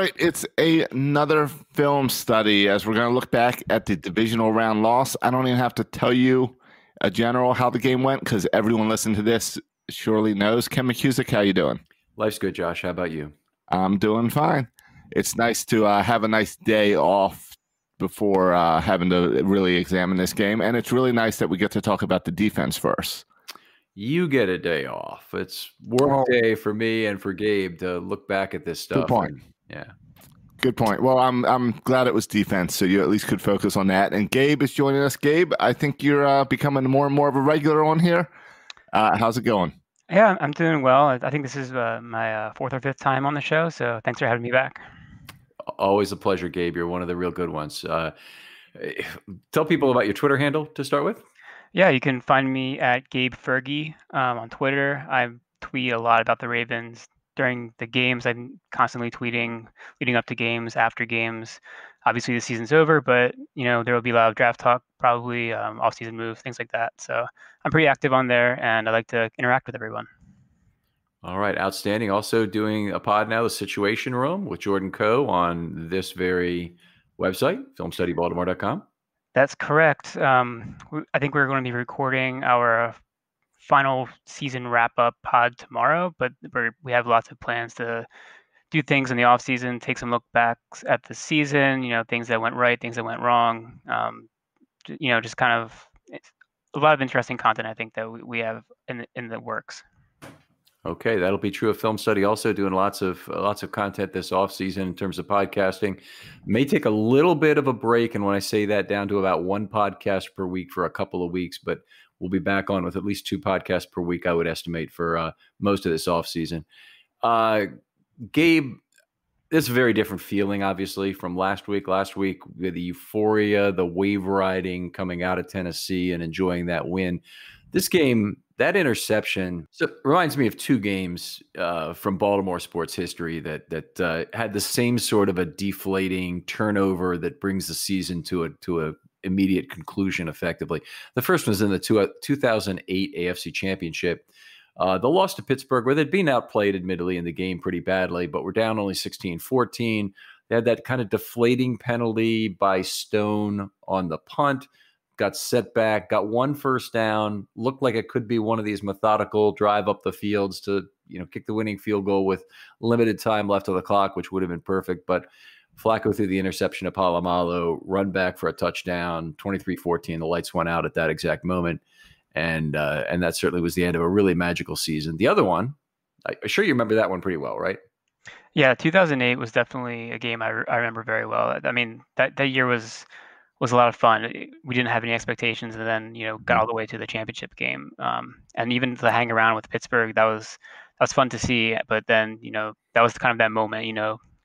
right, it's another film study as we're going to look back at the divisional round loss. I don't even have to tell you a general how the game went because everyone listening to this surely knows. Ken McKusick, how you doing? Life's good, Josh. How about you? I'm doing fine. It's nice to have a nice day off before having to really examine this game, and it's really nice that we get to talk about the defense first. You get a day off. It's work day for me and for Gabe to look back at this stuff. Good point. Yeah. Good point. Well, I'm glad it was defense, so you at least could focus on that. And Gabe is joining us. Gabe, I think you're becoming more and more of a regular on here. How's it going? Yeah, I'm doing well. I think this is my fourth or fifth time on the show, so thanks for having me back. Always a pleasure, Gabe. You're one of the real good ones. Tell people about your Twitter handle to start with. Yeah, you can find me at Gabe Fergie on Twitter. I tweet a lot about the Ravens during the games. I'm constantly tweeting leading up to games, after games. Obviously, the season's over, but there will be a lot of draft talk, probably off-season moves, things like that. So I'm pretty active on there, and I like to interact with everyone. All right, outstanding. Also doing a pod now, The Situation Room with Jordan Coe on this very website, filmstudybaltimore.com. That's correct. I think we're going to be recording our final season wrap-up pod tomorrow, but we have lots of plans to do things in the off-season, take some look backs at the season, things that went right, things that went wrong, just kind of a lot of interesting content, I think, that we have in the works. Okay, that'll be true of Film Study. Also doing lots of content this off season in terms of podcasting. May take a little bit of a break, and when I say that, down to about one podcast per week for a couple of weeks, but we'll be back on with at least 2 podcasts per week, I would estimate, for most of this off season. Gabe, this is a very different feeling, obviously, from last week. Last week, with the euphoria, the wave riding coming out of Tennessee and enjoying that win. This game, that interception, so reminds me of 2 games from Baltimore sports history that had the same sort of a deflating turnover that brings the season to a immediate conclusion effectively. The first was in the 2008 AFC Championship. The loss to Pittsburgh, where they'd been outplayed, admittedly, in the game pretty badly, but we're down only 16-14. They had that kind of deflating penalty by Stone on the punt. Got set back, got 1 first down, looked like it could be one of these methodical drive up the fields to, kick the winning field goal with limited time left on the clock, which would have been perfect. But Flacco threw the interception to Polamalu, run back for a touchdown, 23-14. The lights went out at that exact moment. And that certainly was the end of a really magical season. The other one, I'm sure you remember that one pretty well, right? Yeah, 2008 was definitely a game I remember very well. I mean, that year was a lot of fun. We didn't have any expectations, and then got all the way to the championship game. And even to hang around with Pittsburgh, that was fun to see. But then that was kind of that moment.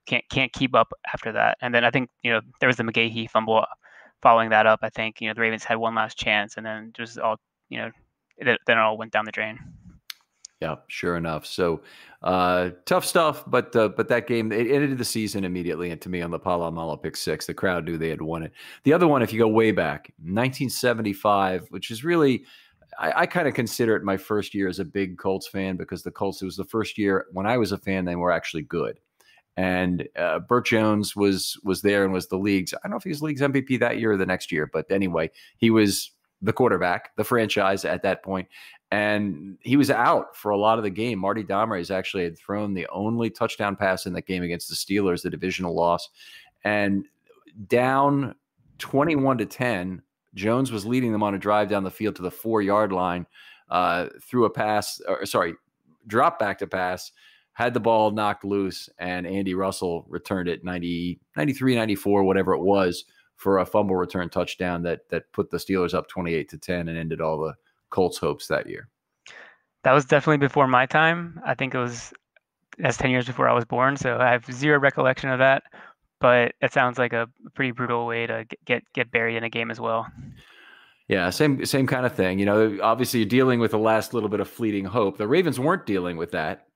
Can't keep up after that. And then I think there was the McGahee fumble following that up. I think the Ravens had one last chance, and then just all then it all went down the drain. Yeah, sure enough. So tough stuff, but that game, it ended the season immediately. And to me, on the Polamalu pick 6, the crowd knew they had won it. The other one, if you go way back, 1975, which is really, I kind of consider it my first year as a big Colts fan, because the Colts, it was the first year when I was a fan, they were actually good. And Burt Jones was there and was the league's, I don't know if he was league's MVP that year or the next year, but anyway, he was the quarterback, the franchise at that point. And he was out for a lot of the game. Marty Domrey's actually had thrown the only touchdown pass in that game against the Steelers, the divisional loss. And down 21-10, Jones was leading them on a drive down the field to the 4-yard line, threw a pass, drop back to pass, had the ball knocked loose, and Andy Russell returned it 93, 94, whatever it was, for a fumble return touchdown that put the Steelers up 28-10 and ended all the Colts' hopes that year. That was definitely before my time. I think that's 10 years before I was born, so I have zero recollection of that. But it sounds like a pretty brutal way to get buried in a game as well. Yeah, same kind of thing. Obviously you're dealing with the last little bit of fleeting hope. The Ravens weren't dealing with that,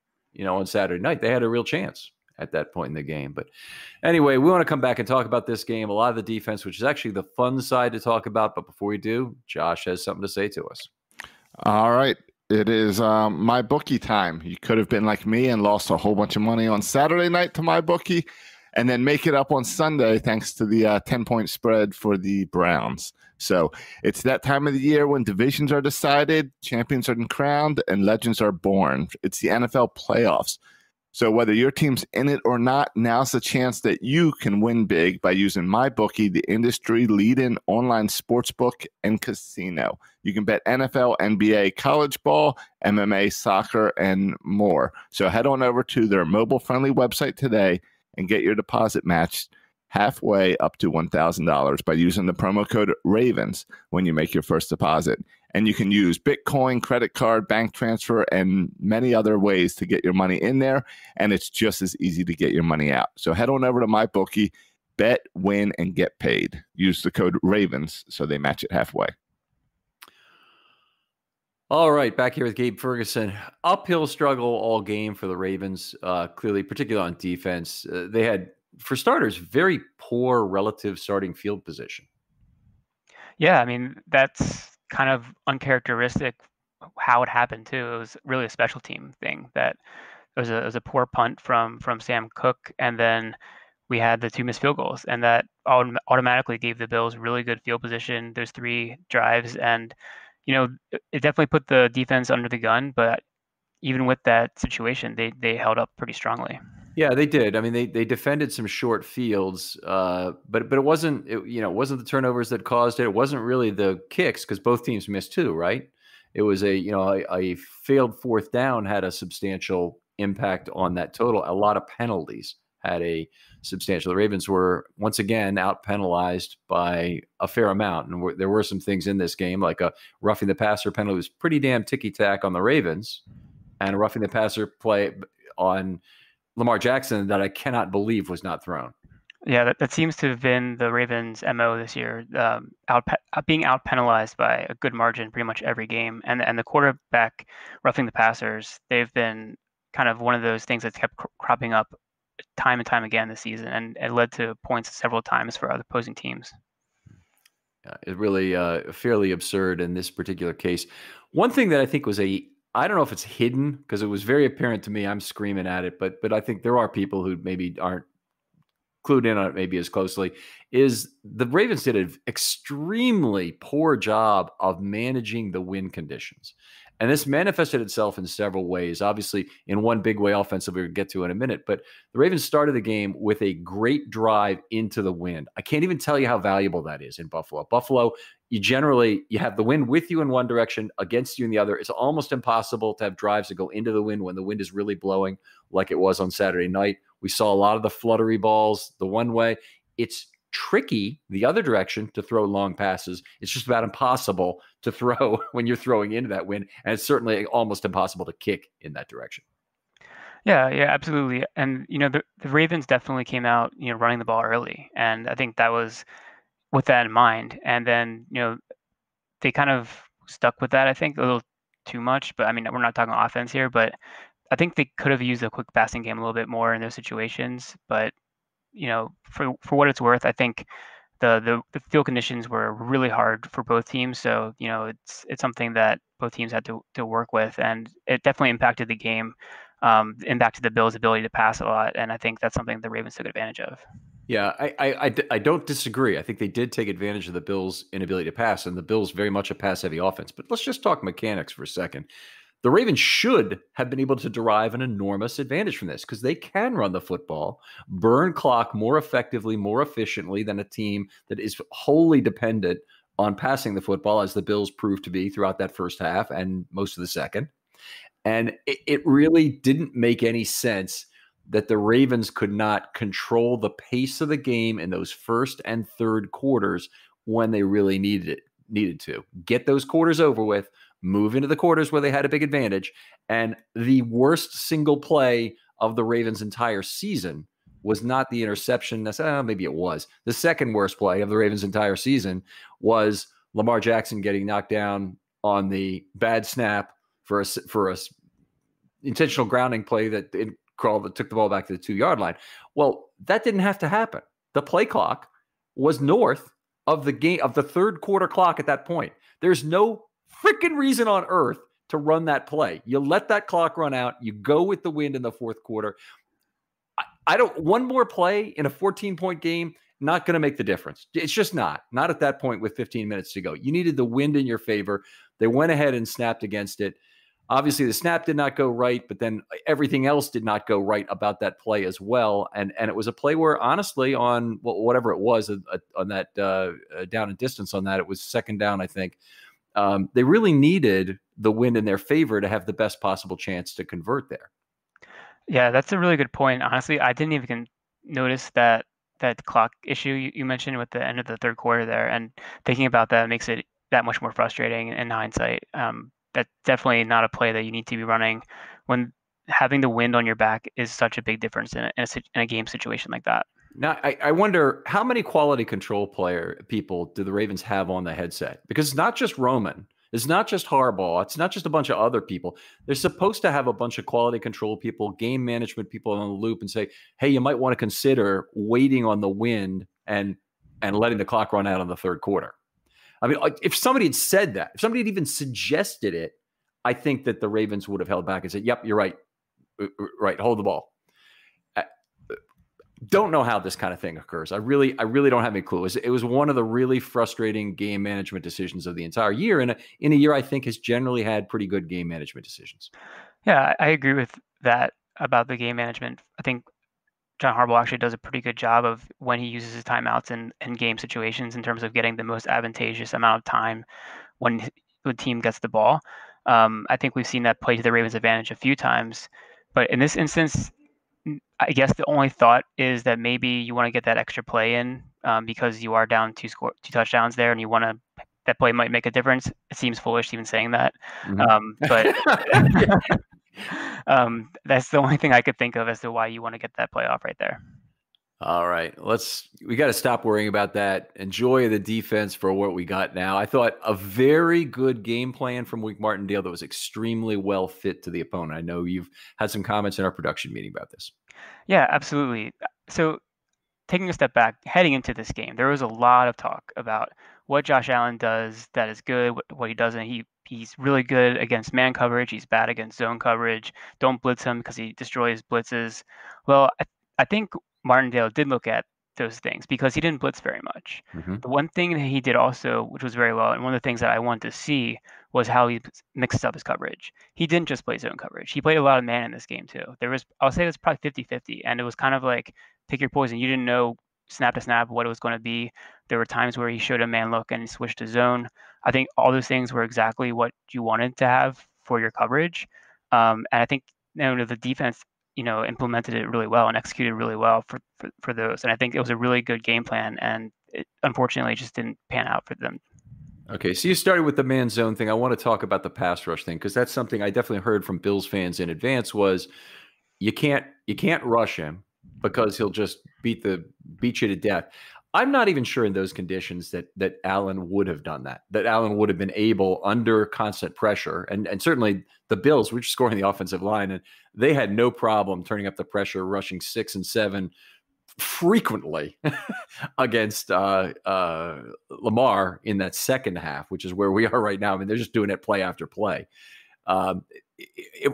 on Saturday night. They had a real chance at that point in the game. But anyway, we want to come back and talk about this game, a lot of the defense, which is actually the fun side to talk about. But before we do, Josh has something to say to us. All right. It is my bookie time. You could have been like me and lost a whole bunch of money on Saturday night to my bookie. and then make it up on Sunday thanks to the 10-point spread for the Browns. So it's that time of the year when divisions are decided, champions are crowned, and legends are born. It's the NFL playoffs. So whether your team's in it or not, now's the chance that you can win big by using MyBookie, the industry leading online sportsbook and casino. You can bet NFL, NBA, college ball, MMA, soccer, and more. So head on over to their mobile-friendly website today and get your deposit matched halfway up to $1,000 by using the promo code RAVENS when you make your first deposit. And you can use Bitcoin, credit card, bank transfer, and many other ways to get your money in there. And it's just as easy to get your money out. So head on over to MyBookie, bet, win, and get paid. Use the code RAVENS so they match it halfway. All right, back here with Gabe Ferguson. Uphill struggle all game for the Ravens, clearly, particularly on defense. They had, for starters, very poor relative starting field position. Yeah, I mean, that's kind of uncharacteristic how it happened too. It was really a special team thing that it was a poor punt from Sam Cook, and then we had the 2 missed field goals, and that automatically gave the Bills really good field position. There's 3 drives, and it definitely put the defense under the gun. But even with that situation, they held up pretty strongly. Yeah, they did. I mean, they defended some short fields, but it wasn't wasn't the turnovers that caused it. It wasn't really the kicks because both teams missed 2, right? It was a failed 4th down had a substantial impact on that total. A lot of penalties had a substantial. The Ravens were once again out penalized by a fair amount, and there were some things in this game like a roughing the passer penalty was pretty damn ticky tack on the Ravens, and a roughing the passer play on Lamar Jackson that I cannot believe was not thrown. Yeah, that seems to have been the Ravens' MO this year, being out penalized by a good margin pretty much every game. And the quarterback roughing the passers, they've been kind of one of those things that's kept cropping up time and time again this season, and it led to points several times for other opposing teams. Yeah, it really fairly absurd in this particular case. One thing that I think was I don't know if it's hidden because it was very apparent to me. I'm screaming at it, but I think there are people who maybe aren't clued in on it maybe as closely, is the Ravens did an extremely poor job of managing the wind conditions. And this manifested itself in several ways. Obviously, in one big way offensively, we'll get to in a minute. But the Ravens started the game with a great drive into the wind. I can't even tell you how valuable that is in Buffalo. Buffalo, you have the wind with you in one direction, against you in the other. It's almost impossible to have drives that go into the wind when the wind is really blowing like it was on Saturday night. We saw a lot of the fluttery balls the one way. It's tricky the other direction to throw long passes. It's just about impossible to throw when you're throwing into that wind, and it's certainly almost impossible to kick in that direction. Yeah, absolutely. And the Ravens definitely came out running the ball early, and I think that was with that in mind. And then they kind of stuck with that, I think, a little too much. But I mean, we're not talking offense here, but I think they could have used a quick passing game a little bit more in those situations. But for what it's worth, I think the field conditions were really hard for both teams. So it's something that both teams had to work with, and it definitely impacted the game, impacted the Bills' ability to pass a lot, and I think that's something the Ravens took advantage of. Yeah, I don't disagree. I think they did take advantage of the Bills' inability to pass, and the Bills very much a pass-heavy offense. But let's just talk mechanics for a second. The Ravens should have been able to derive an enormous advantage from this because they can run the football, burn clock more effectively, more efficiently than a team that is wholly dependent on passing the football, as the Bills proved to be throughout that first half and most of the second. And it really didn't make any sense that the Ravens could not control the pace of the game in those first and third quarters when they really needed to. Get those quarters over with, move into the quarters where they had a big advantage. And the worst single play of the Ravens' entire season was not the interception. Maybe it was. The second worst play of the Ravens' entire season was Lamar Jackson getting knocked down on the bad snap for a intentional grounding play that took the ball back to the 2-yard line. Well, that didn't have to happen. The play clock was north of the third quarter clock at that point. There's no freaking reason on earth to run that play. You let that clock run out. You go with the wind in the fourth quarter. I don't. One more play in a 14-point game, not going to make the difference. It's just not at that point with 15 minutes to go. You needed the wind in your favor. They went ahead and snapped against it. Obviously, the snap did not go right, but then everything else did not go right about that play as well. And it was a play where, honestly, on whatever it was on that down and distance on that, it was second down, I think. They really needed the wind in their favor to have the best possible chance to convert there. Yeah, that's a really good point. Honestly, I didn't even notice that clock issue you mentioned with the end of the third quarter there. And thinking about that makes it that much more frustrating in hindsight. That's definitely not a play that you need to be running when having the wind on your back is such a big difference in a game situation like that. Now, I wonder how many quality control people do the Ravens have on the headset? Because it's not just Roman. It's not just Harbaugh. It's not just a bunch of other people. They're supposed to have a bunch of quality control people, game management people on the loop and say, hey, you might want to consider waiting on the wind and letting the clock run out on the third quarter. I mean, if somebody had said that, if somebody had even suggested it, I think that the Ravens would have held back and said, yep, you're right. Right, hold the ball. Don't know how this kind of thing occurs. I really don't have any clue. It was one of the really frustrating game management decisions of the entire year, and in a year I think has generally had pretty good game management decisions. Yeah, I agree with that about the game management. I think John Harbaugh actually does a pretty good job of when he uses his timeouts in game situations in terms of getting the most advantageous amount of time when the team gets the ball. I think we've seen that play to the Ravens' advantage a few times, but in this instance, I guess the only thought is that maybe you want to get that extra play in because you are down two touchdowns there, and you want to that play might make a difference. It seems foolish even saying that, but that's the only thing I could think of as to why you want to get that play off right there. All right, we got to stop worrying about that. Enjoy the defense for what we got now. I thought a very good game plan from Wink Martindale that was extremely well fit to the opponent. I know you've had some comments in our production meeting about this. Yeah, absolutely. So taking a step back, heading into this game, there was a lot of talk about what Josh Allen does that is good, what he doesn't. He's really good against man coverage. He's bad against zone coverage. Don't blitz him because he destroys blitzes. Well, I think Martindale did look at those things because he didn't blitz very much. The one thing that he did also, which was very well, and one of the things that I wanted to see was how he mixed up his coverage. He didn't just play zone coverage. He played a lot of man in this game too. I'll say it was probably 50-50, and it was kind of like pick your poison. You didn't know snap to snap what it was going to be. There were times where he showed a man look and he switched to zone. I think all those things were exactly what you wanted to have for your coverage. And I think the defense implemented it really well and executed really well for those. And I think it was a really good game plan, and it unfortunately just didn't pan out for them. Okay, so you started with the man zone thing. I want to talk about the pass rush thing because that's something I definitely heard from Bills fans in advance was you can't rush him because he'll just beat you to death. I'm not even sure in those conditions that Allen would have done that Allen would have been able under constant pressure. And certainly the Bills were just scoring the offensive line, and they had no problem turning up the pressure, rushing 6 and 7 frequently against Lamar in that second half, which is where we are right now. I mean, they're just doing it play after play.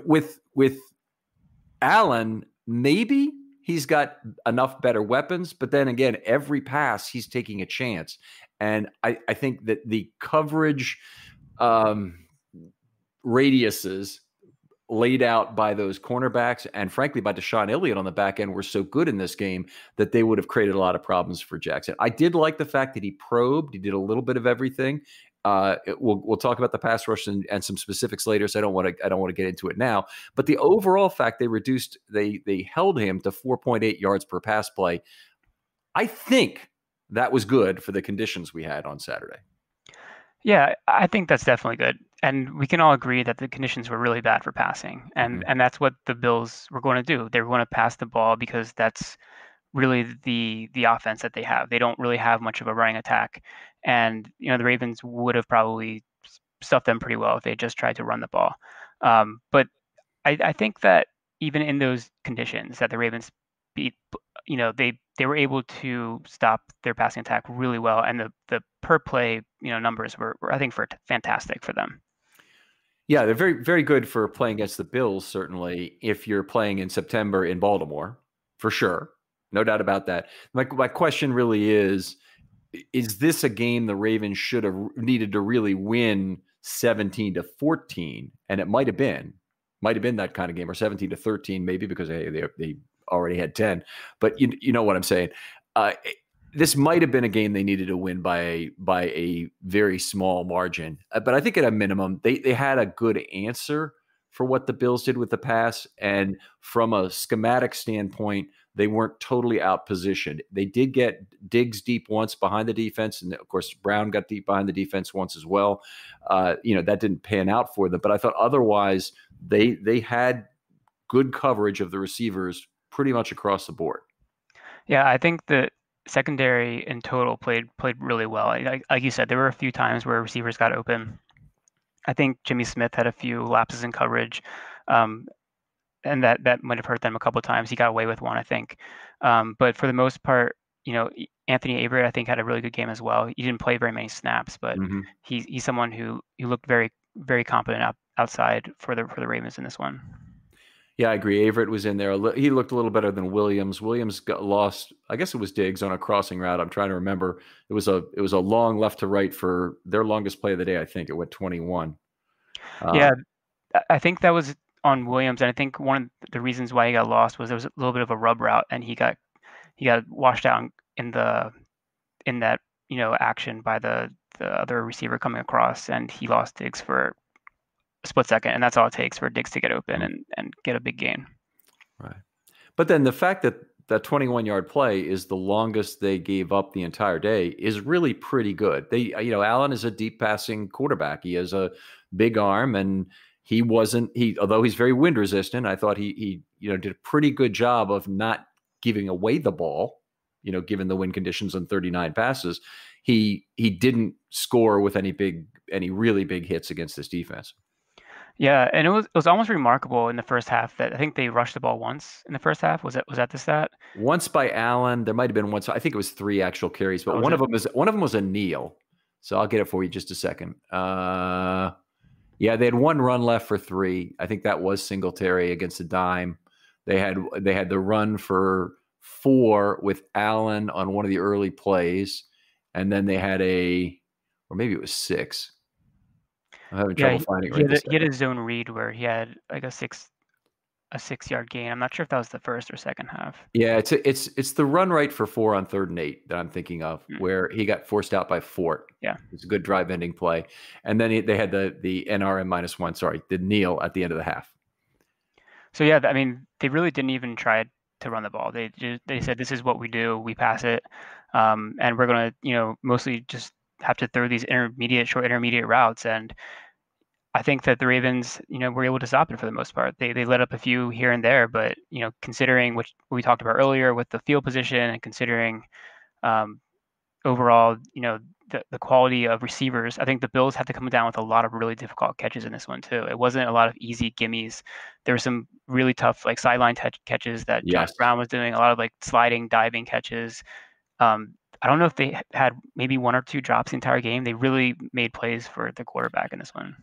With Allen, maybe he's got enough better weapons, but then again, every pass he's taking a chance. And I think that the coverage radiuses laid out by those cornerbacks and frankly by Deshaun Elliott on the back end were so good in this game that they would have created a lot of problems for Jackson. I did like the fact that he probed. He did a little bit of everything. We'll talk about the pass rush and some specifics later, so I don't want to get into it now. But the overall fact they held him to 4.8 yards per pass play. I think that was good for the conditions we had on Saturday. Yeah, I think that's definitely good. And we can all agree that the conditions were really bad for passing. And that's what the Bills were going to do. They were going to pass the ball because that's really the offense that they have. They don't really have much of a running attack. And, the Ravens would have probably stuffed them pretty well if they just tried to run the ball. But I think that even in those conditions that the Ravens beat, they were able to stop their passing attack really well. And the per play, numbers were I think fantastic for them. Yeah, they're very, very good for playing against the Bills, certainly, if you're playing in September in Baltimore. for sure. No doubt about that. My question really is this a game the Ravens should have needed to really win 17-14? And it might have been that kind of game, or 17-13, maybe, because they already had 10. But you know what I'm saying. This might have been a game they needed to win by a very small margin. But I think at a minimum, they had a good answer for what the Bills did with the pass. And from a schematic standpoint, they weren't totally out-positioned. They did get Diggs deep once behind the defense. And, of course, Brown got deep behind the defense once as well. That didn't pan out for them. But I thought otherwise they had good coverage of the receivers pretty much across the board. Yeah, I think the secondary in total played really well. Like you said, there were a few times where receivers got open. I think Jimmy Smith had a few lapses in coverage, and that might have hurt them a couple of times. He got away with one, I think. But for the most part, Anthony Averett, I think, had a really good game as well. He didn't play very many snaps, but he's someone who looked very, very competent outside for the Ravens in this one. Yeah, I agree. Averett was in there. He looked a little better than Williams. Williams got lost. I guess it was Diggs on a crossing route. I'm trying to remember. It was a long left to right for their longest play of the day. I think it went 21. Yeah, I think that was on Williams, and I think one of the reasons why he got lost was there was a little bit of a rub route, and he got washed out in that action by the other receiver coming across, and he lost Diggs for a split second, and that's all it takes for Diggs to get open and get a big gain. Right. But then the fact that that 21-yard play is the longest they gave up the entire day is really pretty good. Allen is a deep passing quarterback. He has a big arm, and although he's very wind resistant, I thought he did a pretty good job of not giving away the ball, given the wind conditions on 39 passes. He didn't score with any really big hits against this defense. Yeah, and it was almost remarkable in the first half that I think they rushed the ball once in the first half. Was that the stat? Once by Allen. There might have been once. I think it was 3 actual carries, but one of them was a kneel. So I'll get it for you just a second. Yeah, they had 1 run left for 3. I think that was Singletary against a dime. They had the run for 4 with Allen on one of the early plays, and then they had or maybe it was 6. I'm having trouble finding it. He had a zone read where he had like a 6-yard gain. I'm not sure if that was the first or second half. Yeah, it's the run right for 4 on 3rd and 8 that I'm thinking of, where he got forced out by Fort. Yeah, it's a good drive ending play, and then they had the NRM -1. Sorry, the kneel at the end of the half. So yeah, I mean, they really didn't even try to run the ball. They said, this is what we do. We pass it, and we're gonna mostly just have to throw these short intermediate routes. And I think that the Ravens, were able to stop it for the most part. They let up a few here and there, but considering what we talked about earlier with the field position, and considering overall, the quality of receivers, I think the Bills had to come down with a lot of really difficult catches in this one too. It wasn't a lot of easy gimmies. There were some really tough sideline catches that Josh Brown was doing. A lot of sliding, diving catches. I don't know if they had maybe 1 or 2 drops the entire game. They really made plays for the quarterback in this one.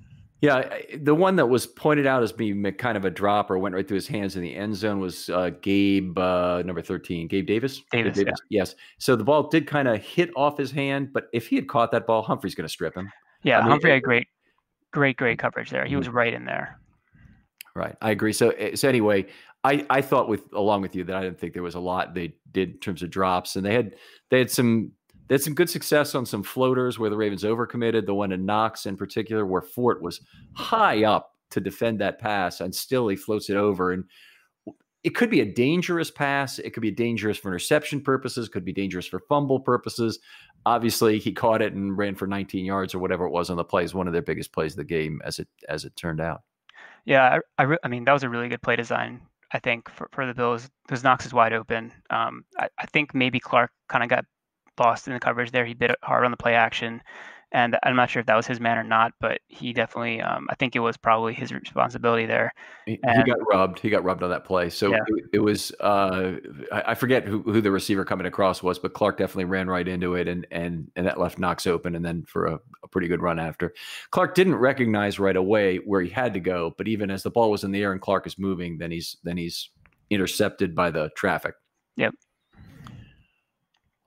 Yeah, the one that was pointed out as being kind of a drop or went right through his hands in the end zone was Gabe, number 13, Gabe Davis. Davis. Yeah. Yes. So the ball did kind of hit off his hand, but if he had caught that ball, Humphrey's going to strip him. Yeah, Humphrey had great coverage there. He was right in there. Right. I agree. So anyway, I thought along with you that I didn't think there was a lot they did in terms of drops, and they had some good success on some floaters where the Ravens overcommitted. The one in Knox in particular, where Fort was high up to defend that pass, and still he floats it over. And it could be a dangerous pass. It could be dangerous for interception purposes. Could be dangerous for fumble purposes. Obviously, he caught it and ran for 19 yards or whatever it was on the play. It was one of their biggest plays of the game, as it turned out. Yeah, I mean, that was a really good play design, I think, for the Bills, because Knox is wide open. I think maybe Clark kind of got lost in the coverage there. He bit hard on the play action, and I'm not sure if that was his man or not, but he definitely, I think it was probably his responsibility there. He got rubbed. He got rubbed on that play. So yeah. It was, I forget who the receiver coming across was, but Clark definitely ran right into it, and that left Knox open, and then for a pretty good run after. Clark didn't recognize right away where he had to go, but even as the ball was in the air and Clark is moving, then he's intercepted by the traffic. Yep.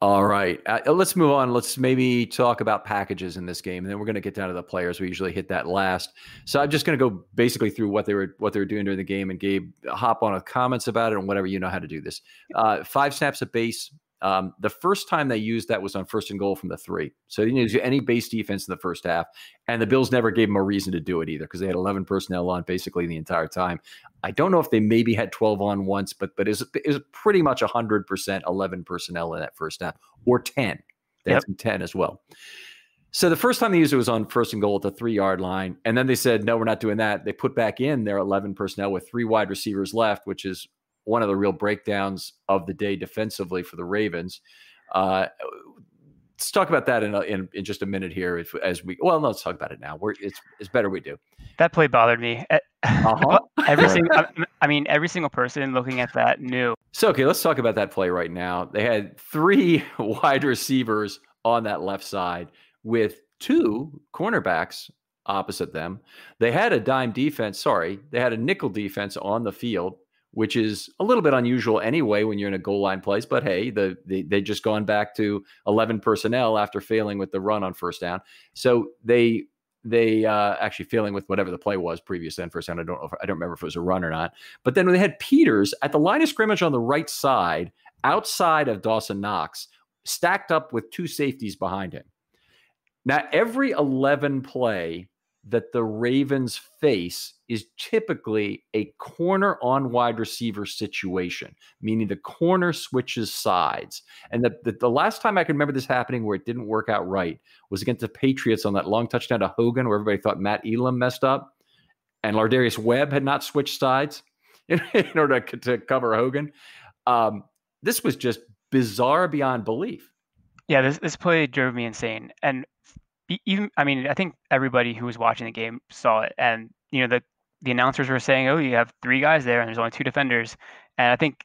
All right. Let's move on. Let's maybe talk about packages in this game, and then we're going to get down to the players. We usually hit that last. So I'm just going to go basically through what they were doing during the game, and Gabe, hop on with comments about it and whatever you know how to do this. 5 snaps of base. The first time they used that was on 1st and goal from the 3. So they didn't use any base defense in the first half. And the Bills never gave them a reason to do it either, because they had 11 personnel on basically the entire time. I don't know if they maybe had 12 on once, but it was pretty much 100% 11 personnel in that first half, or 10. They had some 10 as well. So the first time they used it was on 1st and goal at the 3-yard line. And then they said, no, we're not doing that. They put back in their 11 personnel with 3 wide receivers left, which is one of the real breakdowns of the day defensively for the Ravens. Let's talk about that in just a minute here. Let's talk about it now. It's better we do. That play bothered me. Every single person looking at that knew. So, okay, let's talk about that play right now. They had 3 wide receivers on that left side with 2 cornerbacks opposite them. They had a dime defense. They had a nickel defense on the field, which is a little bit unusual anyway when you're in a goal line place. But hey, they just gone back to 11 personnel after failing with the run on first down. So they actually failing with whatever the play was previous then first down. I don't remember if it was a run or not. But then when they had Peters at the line of scrimmage on the right side, outside of Dawson Knox, stacked up with 2 safeties behind him. Now, every 11 play that the Ravens face is typically a corner on wide receiver situation, meaning the corner switches sides. And the last time I can remember this happening where it didn't work out right was against the Patriots on that long touchdown to Hogan, where everybody thought Matt Elam messed up and Lardarius Webb had not switched sides in order to cover Hogan. This was just bizarre beyond belief. Yeah, this play drove me insane. And I think everybody who was watching the game saw it. And, the announcers were saying, oh, you have 3 guys there and there's only 2 defenders. And I think,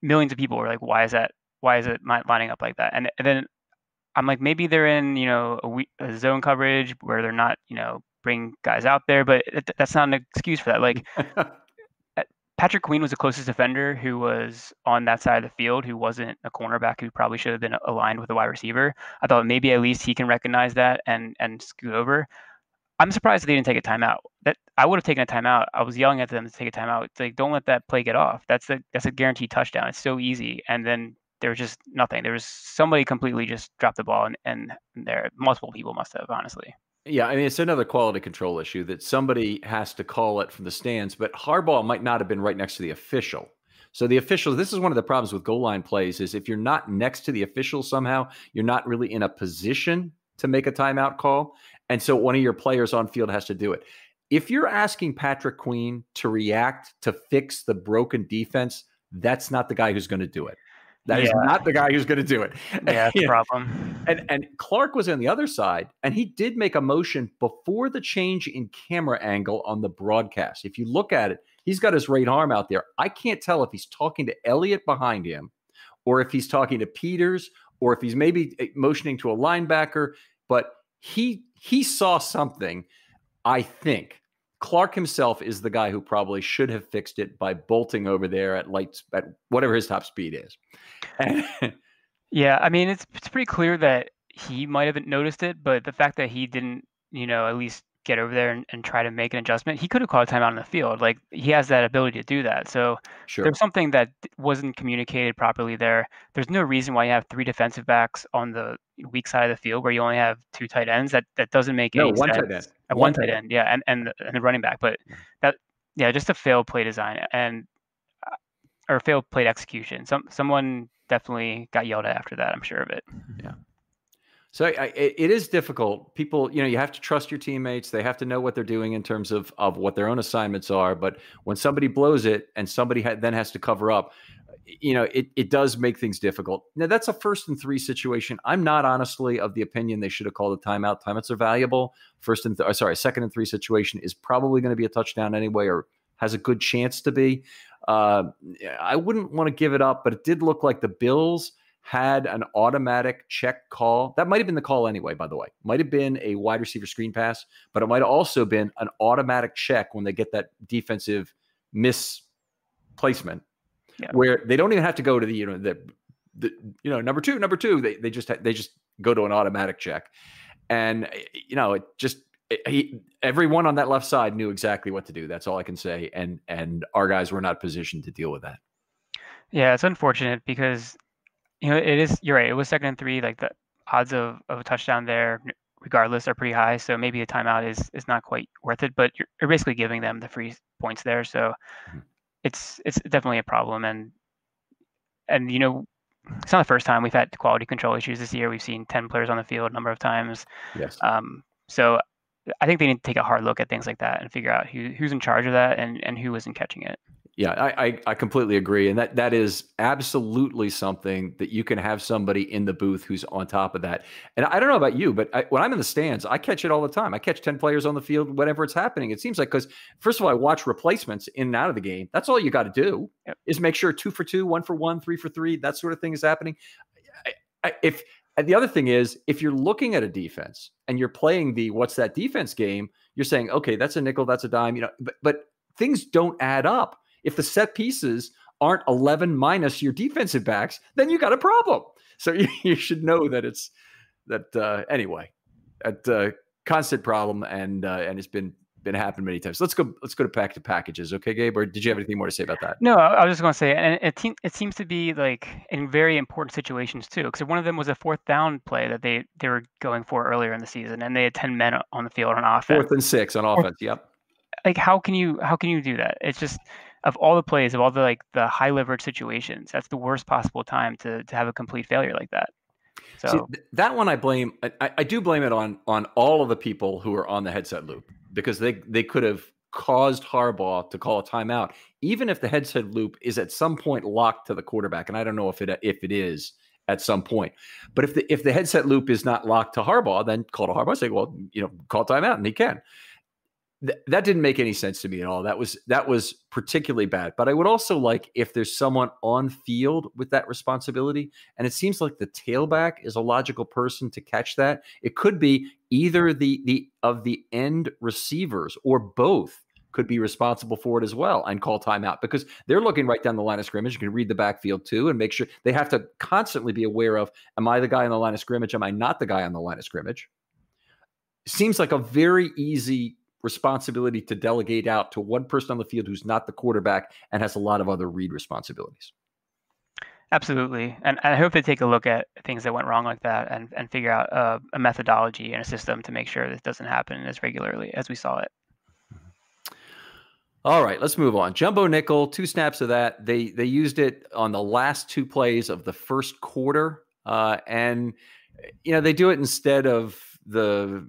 millions of people were like, why is it lining up like that? And then I'm like, maybe they're in, a zone coverage where they're not, bring guys out there, but that's not an excuse for that. Like, Patrick Queen was the closest defender who was on that side of the field, who wasn't a cornerback, who probably should have been aligned with a wide receiver. I thought maybe at least he can recognize that and scoot over. I'm surprised that they didn't take a timeout. That I would have taken a timeout. I was yelling at them to take a timeout. It's like, don't let that play get off. That's a guaranteed touchdown. It's so easy. And then there was just nothing. There was somebody completely just dropped the ball, and there multiple people must have, honestly. Yeah, it's another quality control issue that somebody has to call it from the stands, but Harbaugh might not have been right next to the official. So the official, this is one of the problems with goal line plays, is if you're not next to the official somehow, you're not really in a position to make a timeout call. And so one of your players on field has to do it. If you're asking Patrick Queen to react to fix the broken defense, that's not the guy who's going to do it. That is not the guy who's going to do it. Yeah, that's the problem. And Clark was on the other side, and he did make a motion before the change in camera angle on the broadcast. If you look at it, he's got his right arm out there. I can't tell if he's talking to Elliott behind him, or if he's talking to Peters, or if he's maybe motioning to a linebacker. But he saw something, I think. Clark himself is the guy who probably should have fixed it by bolting over there at whatever his top speed is. Yeah, it's pretty clear that he might have noticed it, but the fact that he didn't, at least get over there and try to make an adjustment, he could have called a timeout on the field. Like, he has that ability to do that. So there's something that wasn't communicated properly there. There's no reason why you have 3 defensive backs on the weak side of the field where you only have 2 tight ends. That doesn't make any sense. One tight end. One tight end, yeah, and the running back. But just a failed play design or failed play execution. Someone definitely got yelled at after that. I'm sure of it. Yeah. So it is difficult. People, you have to trust your teammates. They have to know what they're doing in terms of what their own assignments are. But when somebody blows it and somebody then has to cover up, it does make things difficult. Now, that's a 1st and 3 situation. I'm not honestly of the opinion they should have called a timeout. Timeouts are valuable. 2nd and 3 situation is probably going to be a touchdown anyway, or has a good chance to be. I wouldn't want to give it up, but it did look like the Bills had an automatic check call. That might have been the call anyway, by the way. Might have been a wide receiver screen pass, but it might have also been an automatic check when they get that defensive misplacement. Yeah. where they don't even have to go to the number two. They just go to an automatic check, and everyone on that left side knew exactly what to do. That's all I can say, and our guys were not positioned to deal with that. Yeah, it's unfortunate because it is. You're right. It was 2nd and 3. Like the odds of a touchdown there, regardless, are pretty high. So maybe a timeout is not quite worth it. But you're basically giving them the free points there. So it's definitely a problem. And it's not the first time we've had quality control issues this year. We've seen 10 players on the field a number of times. Yes. So I think they need to take a hard look at things like that and figure out who's in charge of that and who isn't catching it. Yeah, I completely agree. And that is absolutely something that you can have somebody in the booth who's on top of that. And I don't know about you, but when I'm in the stands, I catch it all the time. I catch 10 players on the field whenever it's happening. It seems like, because first of all, I watch replacements in and out of the game. That's all you got to do is make sure 2 for 2, 1 for 1, 3 for 3, that sort of thing is happening. And the other thing is, if you're looking at a defense and you're playing the what's that defense game, you're saying, okay, that's a nickel, that's a dime, but things don't add up. If the set pieces aren't 11 minus your defensive backs, then you got a problem. So you should know that it's anyway, a constant problem, and it's been happened many times. Let's go to packages. Okay, Gabe, or did you have anything more to say about that? No, I was just going to say, and it seems to be like in very important situations too, because one of them was a 4th down play that they were going for earlier in the season, and they had 10 men on the field on offense. 4th and 6 on offense. Yep. Like how can you do that? It's just, of all the plays, of all the high leverage situations, that's the worst possible time to have a complete failure like that. So that one I blame. I do blame it on all of the people who are on the headset loop, because they could have caused Harbaugh to call a timeout, even if the headset loop is at some point locked to the quarterback. And I don't know if it is at some point, but if the headset loop is not locked to Harbaugh, then call to Harbaugh, say, well, call timeout, and he can. That didn't make any sense to me at all. That was particularly bad. But I would also like if there's someone on field with that responsibility, and it seems like the tailback is a logical person to catch that. It could be either the end receivers or both could be responsible for it as well and call timeout, because they're looking right down the line of scrimmage. You can read the backfield too and make sure they have to constantly be aware of, am I the guy on the line of scrimmage? Am I not the guy on the line of scrimmage? Seems like a very easy responsibility to delegate out to one person on the field who's not the quarterback and has a lot of other read responsibilities. Absolutely. And I hope they take a look at things that went wrong like that and figure out a methodology and a system to make sure this doesn't happen as regularly as we saw it. All right, let's move on. Jumbo nickel, 2 snaps of that. They used it on the last 2 plays of the first quarter. And they do it instead of the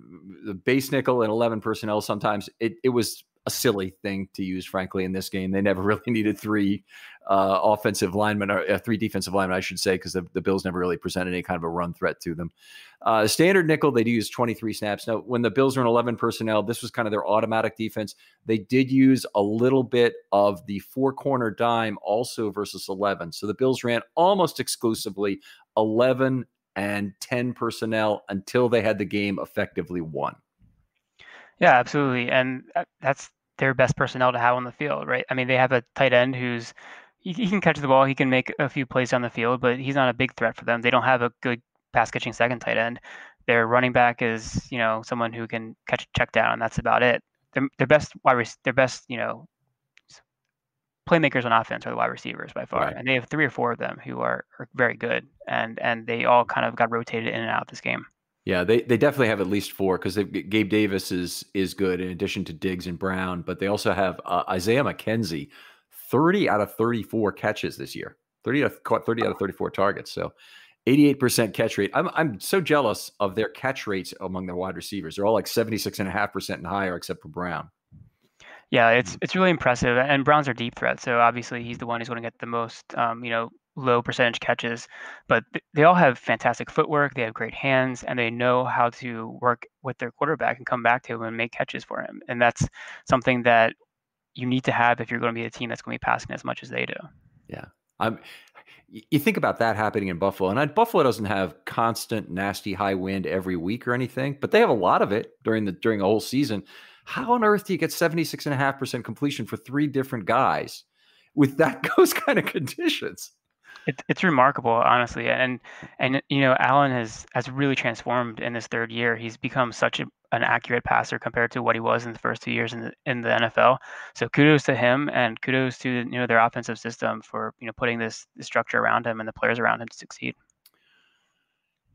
base nickel and 11 personnel. Sometimes it was a silly thing to use, frankly, in this game. They never really needed 3 offensive linemen, or 3 defensive linemen, I should say, because the Bills never really presented any kind of a run threat to them. Standard nickel, they do use 23 snaps. Now, when the Bills were in 11 personnel, this was kind of their automatic defense. They did use a little bit of the 4-corner dime also versus 11. So the Bills ran almost exclusively 11 and 10 personnel until they had the game effectively won. Yeah, absolutely. And that's their best personnel to have on the field, right? I mean, they have a tight end who's he can catch the ball, he can make a few plays on the field, but he's not a big threat for them. They don't have a good pass catching second tight end. Their running back is, someone who can catch a check down, and that's about it. Their best playmakers on offense are the wide receivers by far, right. And they have 3 or 4 of them who are very good, and they all kind of got rotated in and out this game. Yeah, they definitely have at least 4, because Gabe Davis is good in addition to Diggs and Brown, but they also have Isaiah McKenzie, 30 out of 34 catches this year, 30 out of 34 targets, so 88% catch rate. I'm so jealous of their catch rates among their wide receivers. They're all like 76.5% and higher, except for Brown. Yeah, it's really impressive, and Brown's our deep threat, so obviously he's the one who's going to get the most, low percentage catches. But they all have fantastic footwork. They have great hands, and they know how to work with their quarterback and come back to him and make catches for him. And that's something that you need to have if you're going to be a team that's going to be passing as much as they do. Yeah, you think about that happening in Buffalo, and Buffalo doesn't have constant nasty high wind every week or anything, but they have a lot of it during a whole season. How on earth do you get 76.5% completion for 3 different guys? with those kind of conditions. It's remarkable, honestly, and Allen has really transformed in this third year. He's become such an accurate passer compared to what he was in the first 2 years in the NFL. So kudos to him, and kudos to their offensive system for putting this structure around him and the players around him to succeed.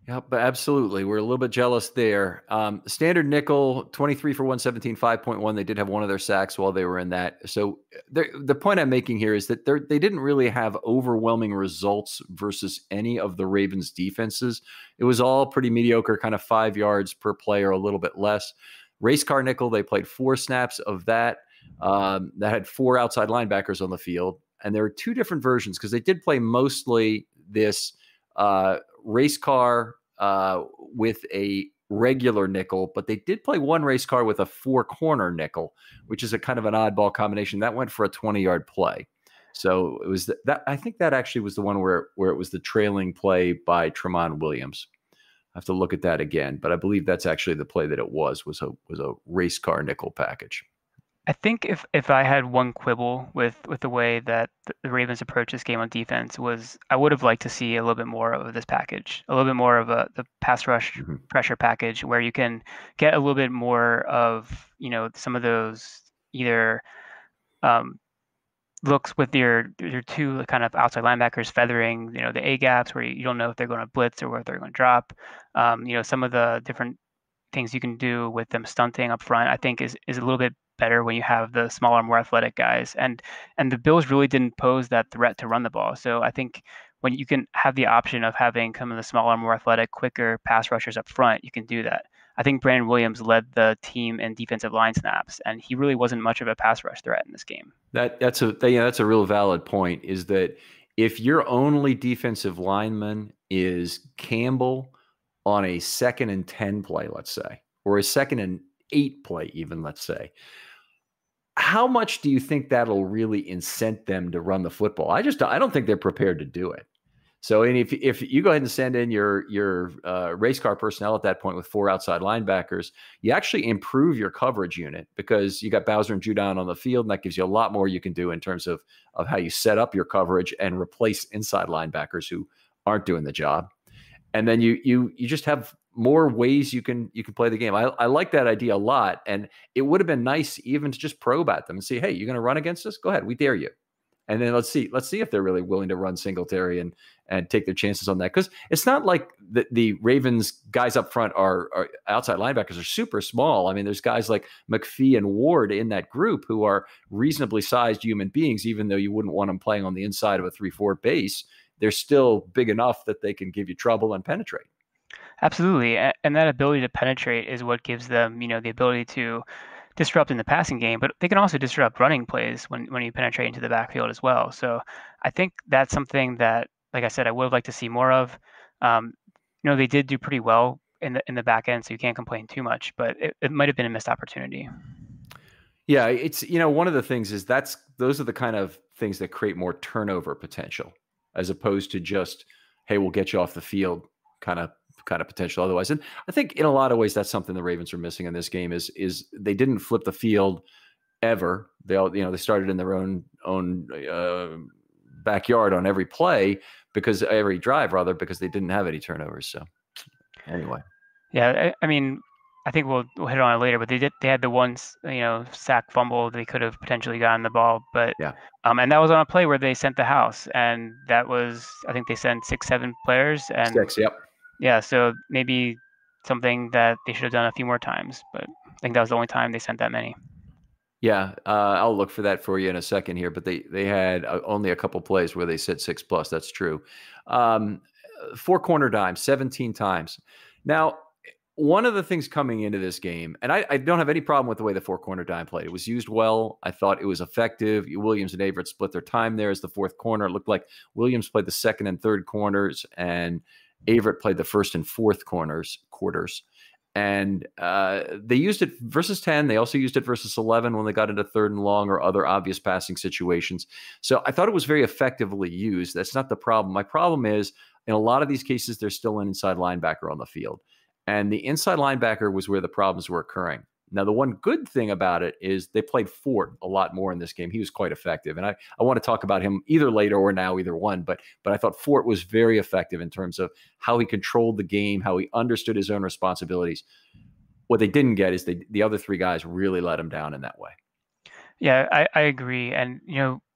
Yeah, but absolutely. We're a little bit jealous there. Standard nickel, 23 for 117, 5.1. They did have one of their sacks while they were in that. So the point I'm making here is that they didn't really have overwhelming results versus any of the Ravens defenses. It was all pretty mediocre, kind of 5 yards per play or a little bit less. Race car nickel, they played 4 snaps of that. That had 4 outside linebackers on the field. And there are 2 different versions because they did play mostly this race car with a regular nickel, but they did play one race car with a 4-corner nickel, which is a kind of an oddball combination. That went for a 20-yard play. So it was that. I think that actually was the one where it was the trailing play by Tramon Williams. I have to look at that again, but I believe that's actually the play that it was a race car nickel package. I think if I had one quibble with the way that the Ravens approach this game on defense was I would have liked to see a little bit more of this package, a little bit more of the pass rush pressure package where you can get a little bit more of some of those either looks with your 2 kind of outside linebackers feathering the A gaps where you don't know if they're going to blitz or whether they're going to drop. Some of the different things you can do with them stunting up front, I think is a little bit better when you have the smaller, more athletic guys. And the Bills really didn't pose that threat to run the ball. So I think when you can have the option of having some of the smaller, more athletic, quicker pass rushers up front, you can do that. I think Brandon Williams led the team in defensive line snaps, and he really wasn't much of a pass rush threat in this game. That's a real valid point, is that if your only defensive lineman is Campbell on a 2nd and 10 play, let's say, or a 2nd and 8 play even, let's say, how much do you think that'll really incent them to run the football? I don't think they're prepared to do it. So, and if you go ahead and send in your race car personnel at that point with 4 outside linebackers, you actually improve your coverage unit because you got Bowser and Judon on the field, and that gives you a lot more you can do in terms of how you set up your coverage and replace inside linebackers who aren't doing the job. And then you just have more ways you can play the game. I like that idea a lot, and it would have been nice even to just probe at them and see, hey, you're going to run against us? Go ahead, we dare you. And then let's see if they're really willing to run Singletary and take their chances on that. Because it's not like the Ravens guys up front are outside linebackers are super small. I mean, there's guys like McPhee and Ward in that group who are reasonably sized human beings, even though you wouldn't want them playing on the inside of a 3-4 base. They're still big enough that they can give you trouble and penetrate. Absolutely. And that ability to penetrate is what gives them, the ability to disrupt in the passing game, but they can also disrupt running plays when you penetrate into the backfield as well. So I think that's something that, like I said, I would have liked to see more of. They did do pretty well in the back end, so you can't complain too much, but it might have been a missed opportunity. Yeah, it's one of the things is those are the kind of things that create more turnover potential, as opposed to just, hey, we'll get you off the field kind of potential otherwise. And I think in a lot of ways that's something the Ravens are missing in this game is they didn't flip the field ever. They started in their own backyard on every play every drive because they didn't have any turnovers. So anyway. Yeah, I mean, I think we'll hit on it later, but they had the one sack fumble they could have potentially gotten the ball, but yeah. And that was on a play where they sent the house, and that was, I think they sent 6-7 players, and 6, yep. Yeah, so maybe something that they should have done a few more times, but I think that was the only time they sent that many. Yeah, I'll look for that for you in a second here, but they had only a couple plays where they said 6+. That's true. 4-corner dimes, 17 times. Now, one of the things coming into this game, and I don't have any problem with the way the 4-corner dime played. It was used well. I thought it was effective. Williams and Averett split their time there as the 4th corner. It looked like Williams played the 2nd and 3rd corners, and Averett played the 1st and 4th quarters. And they used it versus 10. They also used it versus 11 when they got into 3rd and long or other obvious passing situations. So I thought it was very effectively used. That's not the problem. My problem is, in a lot of these cases, there's still an inside linebacker on the field. And the inside linebacker was where the problems were occurring. Now, the one good thing about it is they played Fort a lot more in this game. He was quite effective. And I want to talk about him either later or now, either one. But I thought Fort was very effective in terms of how he controlled the game, how he understood his own responsibilities. What they didn't get is the other three guys really let him down in that way. Yeah, I agree. And,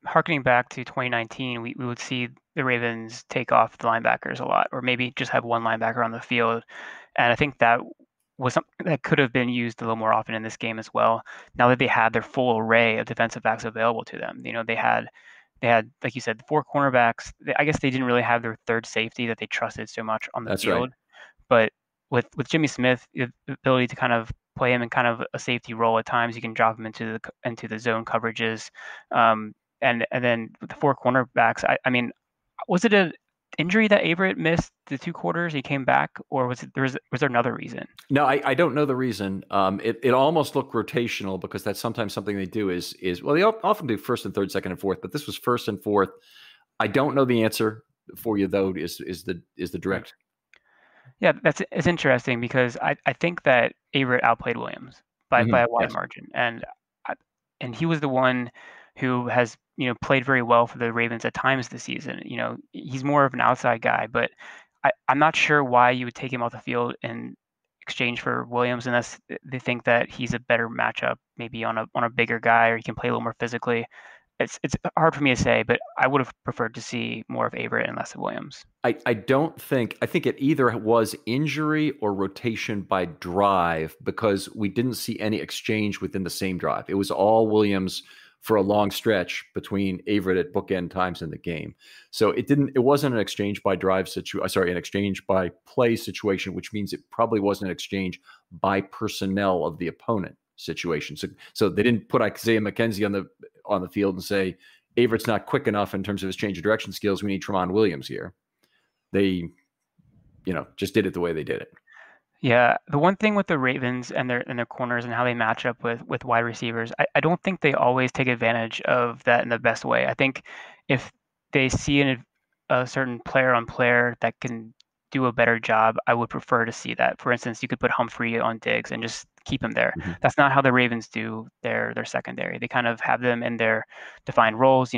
harkening back to 2019, we would see the Ravens take off the linebackers a lot, or maybe just have one linebacker on the field. And I think that was something that could have been used a little more often in this game as well. Now that they had their full array of defensive backs available to them, they had, like you said, the 4 cornerbacks. I guess they didn't really have their third safety that they trusted so much on the That's field. right. But with Jimmy Smith, the ability to kind of play him in kind of a safety role at times, you can drop him into the zone coverages, and then with the 4 cornerbacks. I mean, was it an injury that Averett missed the 2 quarters? He came back, or was there another reason? No, I don't know the reason. It almost looked rotational because that's sometimes something they do is well, they often do first and third, second and fourth, but this was first and fourth. I don't know the answer for you though. Is the direct. Yeah, it's interesting because I think that Averett outplayed Williams by a wide margin, and he was the one who has played very well for the Ravens at times this season. He's more of an outside guy, but I'm not sure why you would take him off the field in exchange for Williams unless they think that he's a better matchup, maybe on a bigger guy, or he can play a little more physically. It's hard for me to say, but I would have preferred to see more of Averett and less of Williams. I think it either was injury or rotation by drive because we didn't see any exchange within the same drive. It was all Williams for a long stretch between Averett at bookend times in the game. So it wasn't an exchange by drive an exchange by play situation, which means it probably wasn't an exchange by personnel of the opponent situation. So they didn't put Isaiah McKenzie on the field and say, Averett's not quick enough in terms of his change of direction skills. We need Tramon Williams here. They, just did it the way they did it. Yeah, the one thing with the Ravens and their corners and how they match up with wide receivers, I don't think they always take advantage of that in the best way. I think if they see a certain player on player that can do a better job, I would prefer to see that. For instance, you could put Humphrey on Diggs and just keep him there. Mm-hmm. That's not how the Ravens do their secondary. They kind of have them in their defined roles.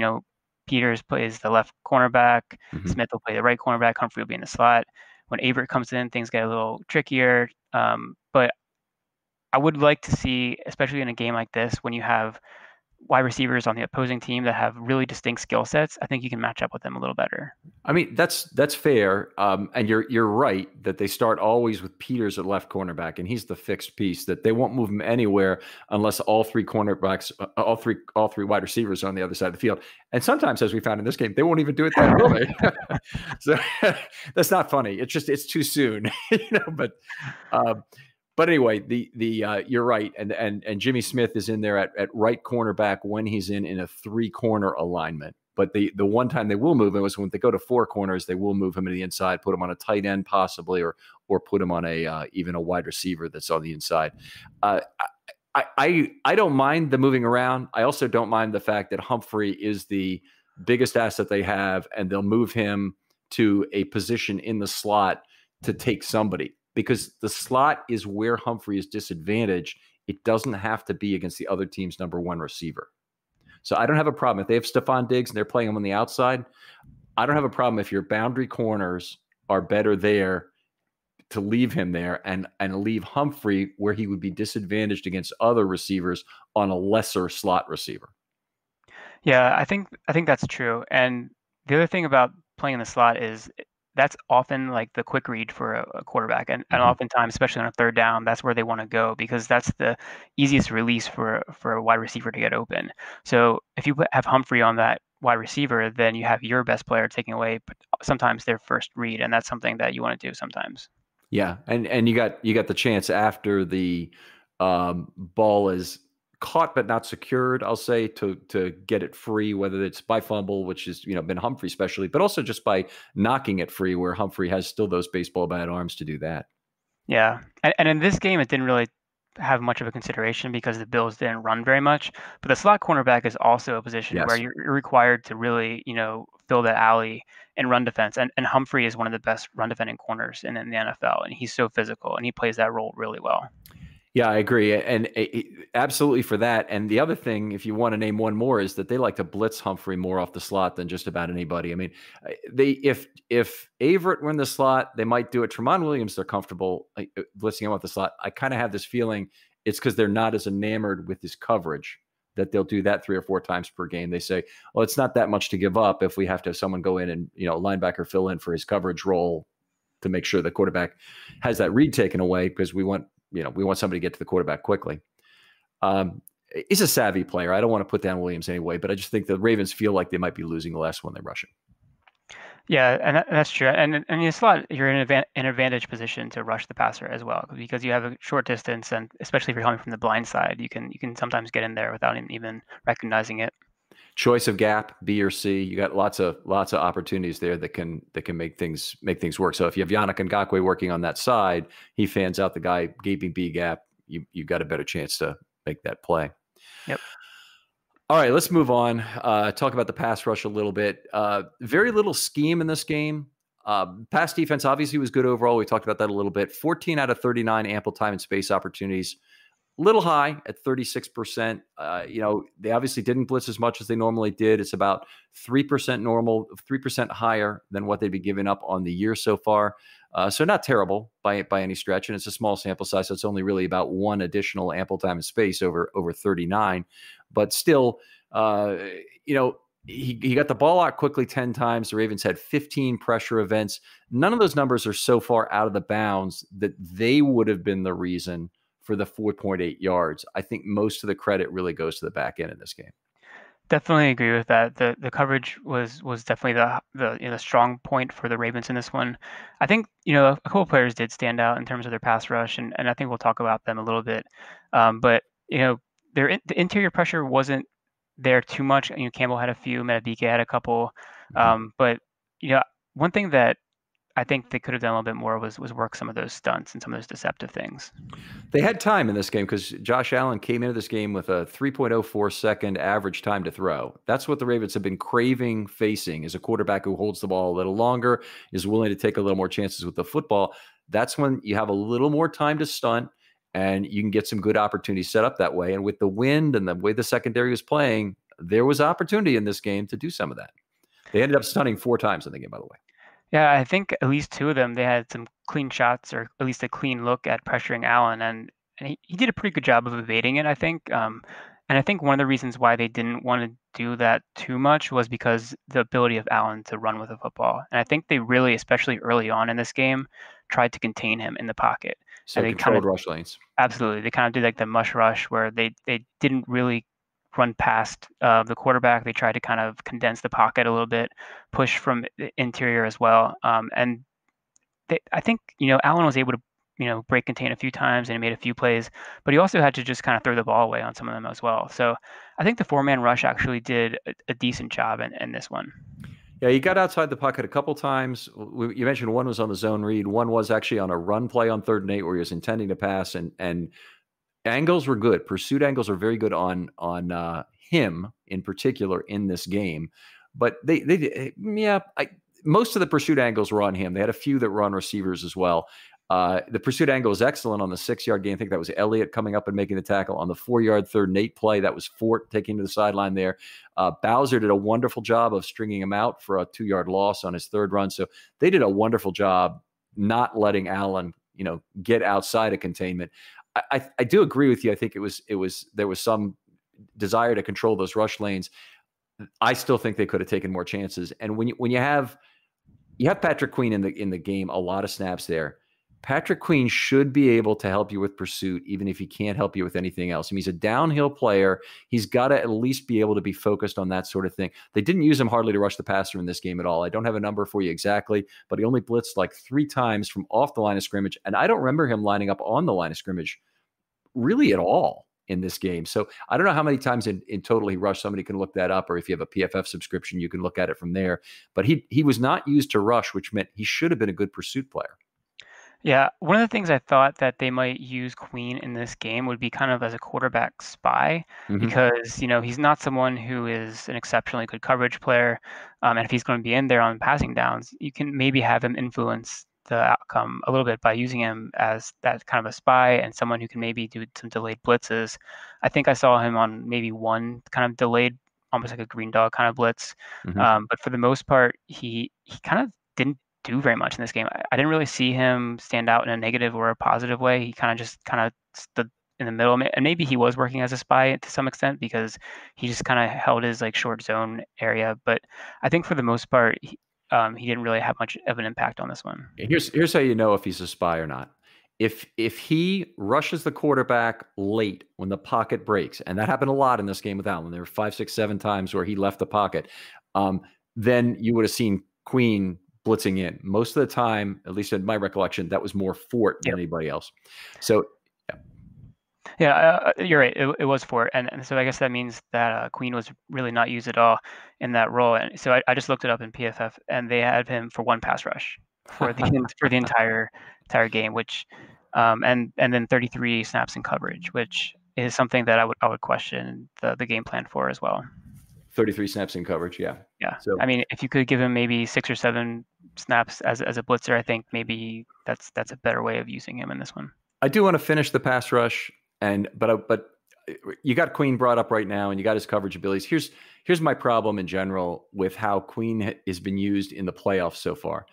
Peters plays the left cornerback, Smith will play the right cornerback, Humphrey will be in the slot. When Averett comes in, things get a little trickier. But I would like to see, especially in a game like this, when you have wide receivers on the opposing team that have really distinct skill sets, I think you can match up with them a little better. I mean, that's fair. And you're right that they start always with Peters at left cornerback, and he's the fixed piece that they won't move him anywhere unless all 3 cornerbacks, all three wide receivers are on the other side of the field. And sometimes, as we found in this game, they won't even do it that early. So that's not funny. It's too soon, But anyway, you're right, and Jimmy Smith is in there at right cornerback when he's in a 3-corner alignment. But the one time they will move him is when they go to 4 corners, they will move him to the inside, put him on a tight end possibly, or put him on even a wide receiver that's on the inside. I don't mind the moving around. I also don't mind the fact that Humphrey is the biggest asset they have, and they'll move him to a position in the slot to take somebody. Because the slot is where Humphrey is disadvantaged. It doesn't have to be against the other team's number 1 receiver. So I don't have a problem. If they have Stephon Diggs and they're playing him on the outside, I don't have a problem if your boundary corners are better there to leave him there and leave Humphrey where he would be disadvantaged against other receivers on a lesser slot receiver. Yeah, I think that's true. And the other thing about playing in the slot is that's often like the quick read for a quarterback. And oftentimes, especially on a third down, that's where they want to go because that's the easiest release for a wide receiver to get open. So if you have Humphrey on that wide receiver, then you have your best player taking away sometimes their first read. And that's something that you want to do sometimes. Yeah. And you got the chance after the ball is caught but not secured, I'll say, to get it free, whether it's by fumble, which has been Humphrey especially, but also just by knocking it free, where Humphrey has still those baseball bat arms to do that. Yeah, and in this game, it didn't really have much of a consideration because the Bills didn't run very much. But the slot cornerback is also a position where you're required to really fill that alley and run defense. And Humphrey is one of the best run defending corners in the NFL, and he's so physical and he plays that role really well. Yeah, I agree. And absolutely for that. And the other thing, if you want to name one more, is that they like to blitz Humphrey more off the slot than just about anybody. I mean, if Averett were in the slot, they might do it. Tramon Williams, they're comfortable blitzing him off the slot. I kind of have this feeling it's because they're not as enamored with his coverage that they'll do that 3 or 4 times per game. They say, well, it's not that much to give up if we have to have someone go in and, linebacker fill in for his coverage role to make sure the quarterback has that read taken away, because we want somebody to get to the quarterback quickly. He's a savvy player. I don't want to put down Williams anyway, but I just think the Ravens feel like they might be losing the last one they rush him. Yeah, and that's true. And in the slot, you're in an advantage position to rush the passer as well, because you have a short distance, and especially if you're coming from the blind side, you can sometimes get in there without even recognizing it. Choice of gap, B or C. You got lots of opportunities there that can make things work. So if you have Yannick Ngakoue working on that side, he fans out the guy gaping B gap. You got a better chance to make that play. Yep. All right, let's move on. Talk about the pass rush a little bit. Very little scheme in this game. Pass defense obviously was good overall. We talked about that a little bit. 14 out of 39 ample time and space opportunities. Little high at 36%. They obviously didn't blitz as much as they normally did. It's about 3% normal, 3% higher than what they'd be giving up on the year so far. So not terrible by any stretch. And it's a small sample size. So it's only really about 1 additional ample time and space over 39. But still, he got the ball out quickly 10 times. The Ravens had 15 pressure events. None of those numbers are so far out of the bounds that they would have been the reason for the 4.8 yards. I think most of the credit really goes to the back end in this game. Definitely agree with that. The coverage was definitely the strong point for the Ravens in this one. I think a couple players did stand out in terms of their pass rush, and I think we'll talk about them a little bit. But the interior pressure wasn't there too much. Campbell had a few, Matabike had a couple, but one thing that I think they could have done a little bit more was work some of those stunts and some of those deceptive things. They had time in this game because Josh Allen came into this game with a 3.04 second average time to throw. That's what the Ravens have been craving facing, is a quarterback who holds the ball a little longer, is willing to take a little more chances with the football. That's when you have a little more time to stunt, and you can get some good opportunities set up that way. And with the wind and the way the secondary was playing, there was opportunity in this game to do some of that. They ended up stunting 4 times in the game, by the way. Yeah, I think at least 2 of them, they had some clean shots, or at least a clean look at pressuring Allen, and he did a pretty good job of evading it, I think. And I think one of the reasons why they didn't want to do that too much was because the ability of Allen to run with a football. And I think they really, especially early on in this game, tried to contain him in the pocket. So and they controlled rush lanes. Absolutely. They kind of did like the mush rush, where they didn't really run past the quarterback. They tried to kind of condense the pocket a little bit, push from the interior as well. And I think, Allen was able to, break contain a few times, and he made a few plays, but he also had to just kind of throw the ball away on some of them as well. So I think the 4-man rush actually did a decent job in this one. Yeah, he got outside the pocket a couple times. You mentioned one was on the zone read. One was actually on a run play on 3rd and 8 where he was intending to pass, and angles were good. Pursuit angles are very good on him in particular in this game. But most of the pursuit angles were on him. They had a few that were on receivers as well. The pursuit angle was excellent on the 6-yard gain. I think that was Elliott coming up and making the tackle. On the 4-yard 3rd and 8 play, that was Fort taking to the sideline there. Bowser did a wonderful job of stringing him out for a 2-yard loss on his 3rd run. So they did a wonderful job not letting Allen, get outside of containment. I do agree with you. I think there was some desire to control those rush lanes. I still think they could have taken more chances. And when you have Patrick Queen in the game, a lot of snaps there. Patrick Queen should be able to help you with pursuit, even if he can't help you with anything else. I mean, he's a downhill player. He's got to at least be able to be focused on that sort of thing. They didn't use him hardly to rush the passer in this game at all. I don't have a number for you exactly, but he only blitzed like 3 times from off the line of scrimmage. And I don't remember him lining up on the line of scrimmage really at all in this game. So I don't know how many times in total he rushed. Somebody can look that up, or if you have a PFF subscription, you can look at it from there. But he was not used to rush, which meant he should have been a good pursuit player. Yeah, one of the things I thought that they might use Queen in this game would be kind of as a quarterback spy, because he's not someone who is an exceptionally good coverage player, and if he's going to be in there on passing downs, you can maybe have him influence the outcome a little bit by using him as that kind of a spy and someone who can maybe do some delayed blitzes. I think I saw him on maybe one kind of delayed, almost like a green dog kind of blitz. But for the most part, he kind of didn't do very much in this game. I didn't really see him stand out in a negative or a positive way. He kind of stood in the middle, and maybe he was working as a spy to some extent because he just kind of held his like short zone area. But I think for the most part, he didn't really have much of an impact on this one. Here's how you know if he's a spy or not. If he rushes the quarterback late when the pocket breaks, and that happened a lot in this game with Allen, there were 5, 6, 7 times where he left the pocket, then you would have seen Queen blitzing in. Most of the time, at least in my recollection, that was more Fort than anybody else. So, yeah, you're right. It was Fort, and so I guess that means that Queen was really not used at all in that role. And so I just looked it up in PFF, and they had him for 1 pass rush for the entire game, which and then 33 snaps in coverage, which is something that I would question the game plan for as well. 33 snaps in coverage, yeah. So I mean, if you could give him maybe 6 or 7 snaps as a blitzer, I think maybe that's a better way of using him in this one. I do want to finish the pass rush, but you got Queen brought up right now, and you got his coverage abilities. Here's my problem in general with how Queen has been used in the playoffs so far.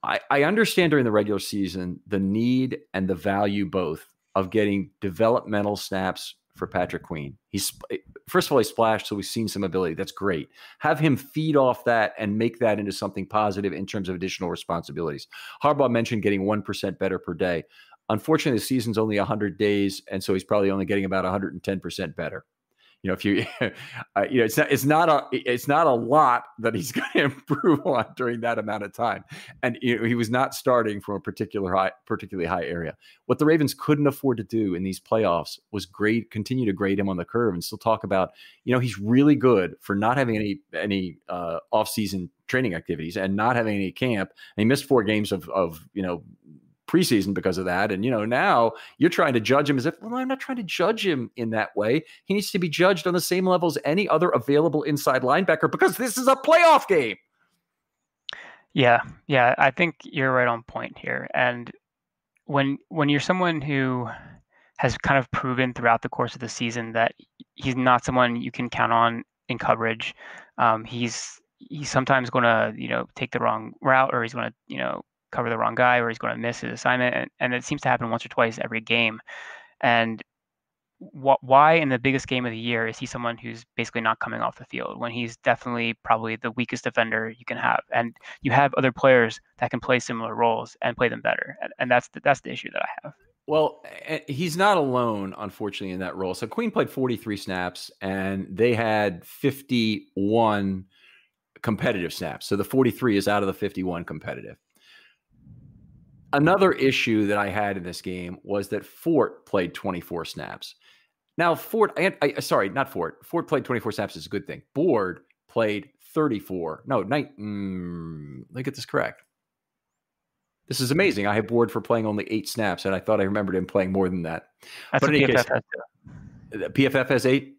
I understand during the regular season the need and the value both of getting developmental snaps for Patrick Queen. First of all, he splashed, so we've seen some ability. That's great. Have him feed off that and make that into something positive in terms of additional responsibilities. Harbaugh mentioned getting 1% better per day. Unfortunately, the season's only 100 days, and so he's probably only getting about 110% better. If you, it's not a lot that he's going to improve on during that amount of time. And he was not starting from a particularly high area. What the Ravens couldn't afford to do in these playoffs was continue to grade him on the curve and still talk about, he's really good for not having any off-season training activities and not having any camp. And he missed 4 games of preseason because of that. And, now you're trying to judge him as if, well, I'm not trying to judge him in that way. He needs to be judged on the same level as any other available inside linebacker because this is a playoff game. Yeah. I think you're right on point here. And when you're someone who has kind of proven throughout the course of the season that he's not someone you can count on in coverage, he's sometimes going to, take the wrong route, or he's going to, cover the wrong guy, or he's going to miss his assignment. And it seems to happen once or twice every game. And why in the biggest game of the year is he someone who's basically not coming off the field when he's definitely probably the weakest defender you can have? And you have other players that can play similar roles and play them better. And that's the issue that I have. Well, he's not alone, unfortunately, in that role. So Queen played 43 snaps, and they had 51 competitive snaps. So the 43 is out of the 51 competitive. Another issue that I had in this game was that Fort played 24 snaps. Now, Fort played 24 snaps is a good thing. Board played 34. No, let me get this correct. This is amazing. I have Board for playing only 8 snaps, and I thought I remembered him playing more than that. That's what PFF has too. PFF has 8?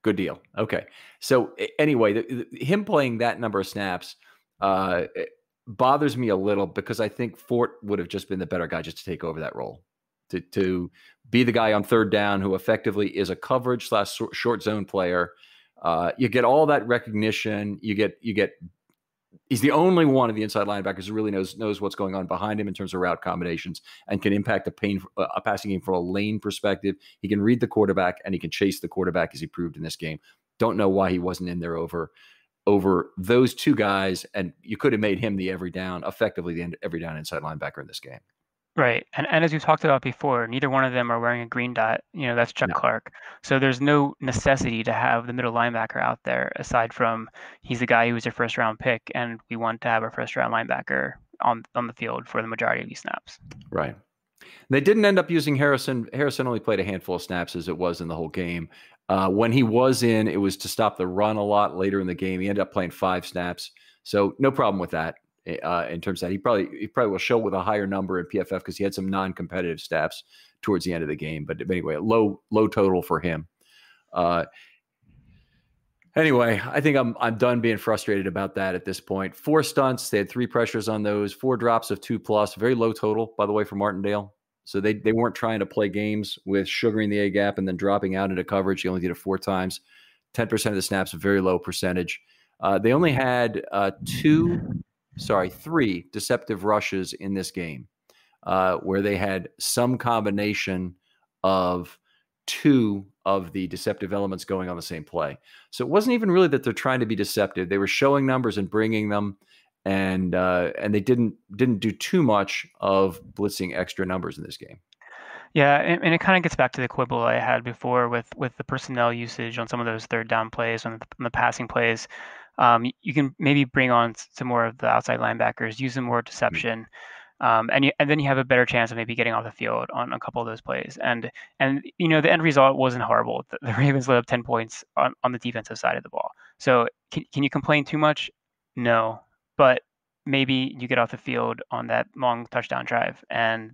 Good deal. Okay. So anyway, him playing that number of snaps bothers me a little because I think Fort would have just been the better guy just to take over that role, to be the guy on third down who effectively is a coverage / short zone player. You get all that recognition. You get. He's the only one of the inside linebackers who really knows what's going on behind him in terms of route combinations and can impact a passing game from a lane perspective. He can read the quarterback and he can chase the quarterback, as he proved in this game. Don't know why he wasn't in there over those 2 guys, and you could have made him effectively the every down inside linebacker in this game. Right. And as you talked about before, neither one of them are wearing a green dot. That's Chuck Clark. So there's no necessity to have the middle linebacker out there, aside from he's the guy who was your first round pick, and we want to have our first round linebacker on the field for the majority of these snaps. Right. They didn't end up using Harrison. Harrison only played a handful of snaps as it was in the whole game. When he was in, it was to stop the run a lot later in the game. He ended up playing 5 snaps. So no problem with that in terms of that. He probably will show with a higher number in PFF because he had some non-competitive snaps towards the end of the game. But anyway, low total for him. Anyway, I think I'm done being frustrated about that at this point. 4 stunts, they had 3 pressures on those, 4 drops of 2+, very low total, by the way, for Martindale. So they weren't trying to play games with sugaring the A gap and then dropping out into coverage. He only did it 4 times. 10% of the snaps, a very low percentage. They only had 3 deceptive rushes in this game, where they had some combination of 2 of the deceptive elements going on the same play. So it wasn't even really that they're trying to be deceptive. They were showing numbers and bringing them, and they didn't do too much of blitzing extra numbers in this game. Yeah, and it kind of gets back to the quibble I had before with the personnel usage on some of those third down plays, on the passing plays. You can maybe bring on some more of the outside linebackers, use some more deception, and then you have a better chance of maybe getting off the field on a couple of those plays. And the end result wasn't horrible. The Ravens let up 10 points on the defensive side of the ball. So can you complain too much? No, but maybe you get off the field on that long touchdown drive, and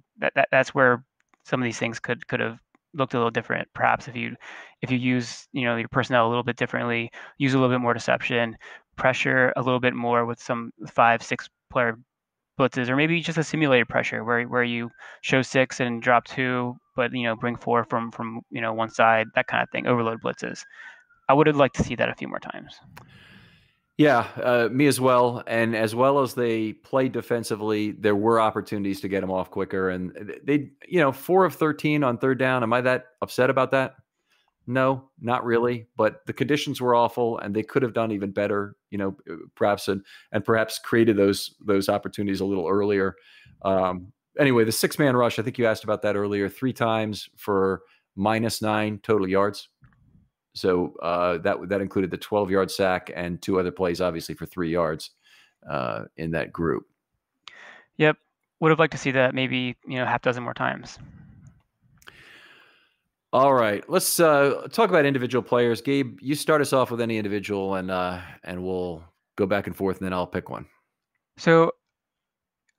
that's where some of these things could have looked a little different. Perhaps if you use your personnel a little bit differently, use a little bit more deception, pressure a little bit more with some 5-6 player blitzes, or maybe just a simulated pressure where you show 6 and drop 2, but bring 4 from one side, that kind of thing. Overload blitzes. I would have liked to see that a few more times. Yeah, me as well. And as well as they played defensively, there were opportunities to get them off quicker. And they, 4 of 13 on third down. Am I that upset about that? No, not really. But the conditions were awful, and they could have done even better. Perhaps and perhaps created those opportunities a little earlier. Anyway, the 6-man rush. I think you asked about that earlier. 3 times for -9 total yards. So that included the 12-yard sack and 2 other plays, obviously, for 3 yards in that group. Yep. Would have liked to see that maybe, half dozen more times. All right. Let's talk about individual players. Gabe, you start us off with any individual, and we'll go back and forth, and then I'll pick one. So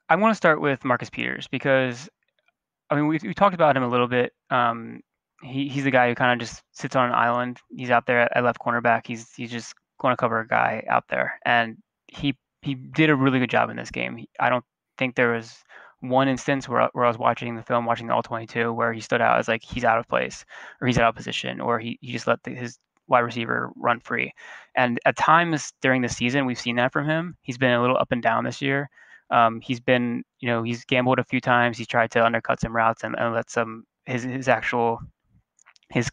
I want to start with Marcus Peters because, we talked about him a little bit. He's the guy who kind of just sits on an island. He's out there at left cornerback. He's just going to cover a guy out there, and he did a really good job in this game. I don't think there was one instance where I was watching the film, watching the All-22, where he stood out as like he's out of place or he's out of position or he just let his wide receiver run free. And at times during the season, we've seen that from him. He's been a little up and down this year. He's been, he's gambled a few times. He's tried to undercut some routes and let some his actual his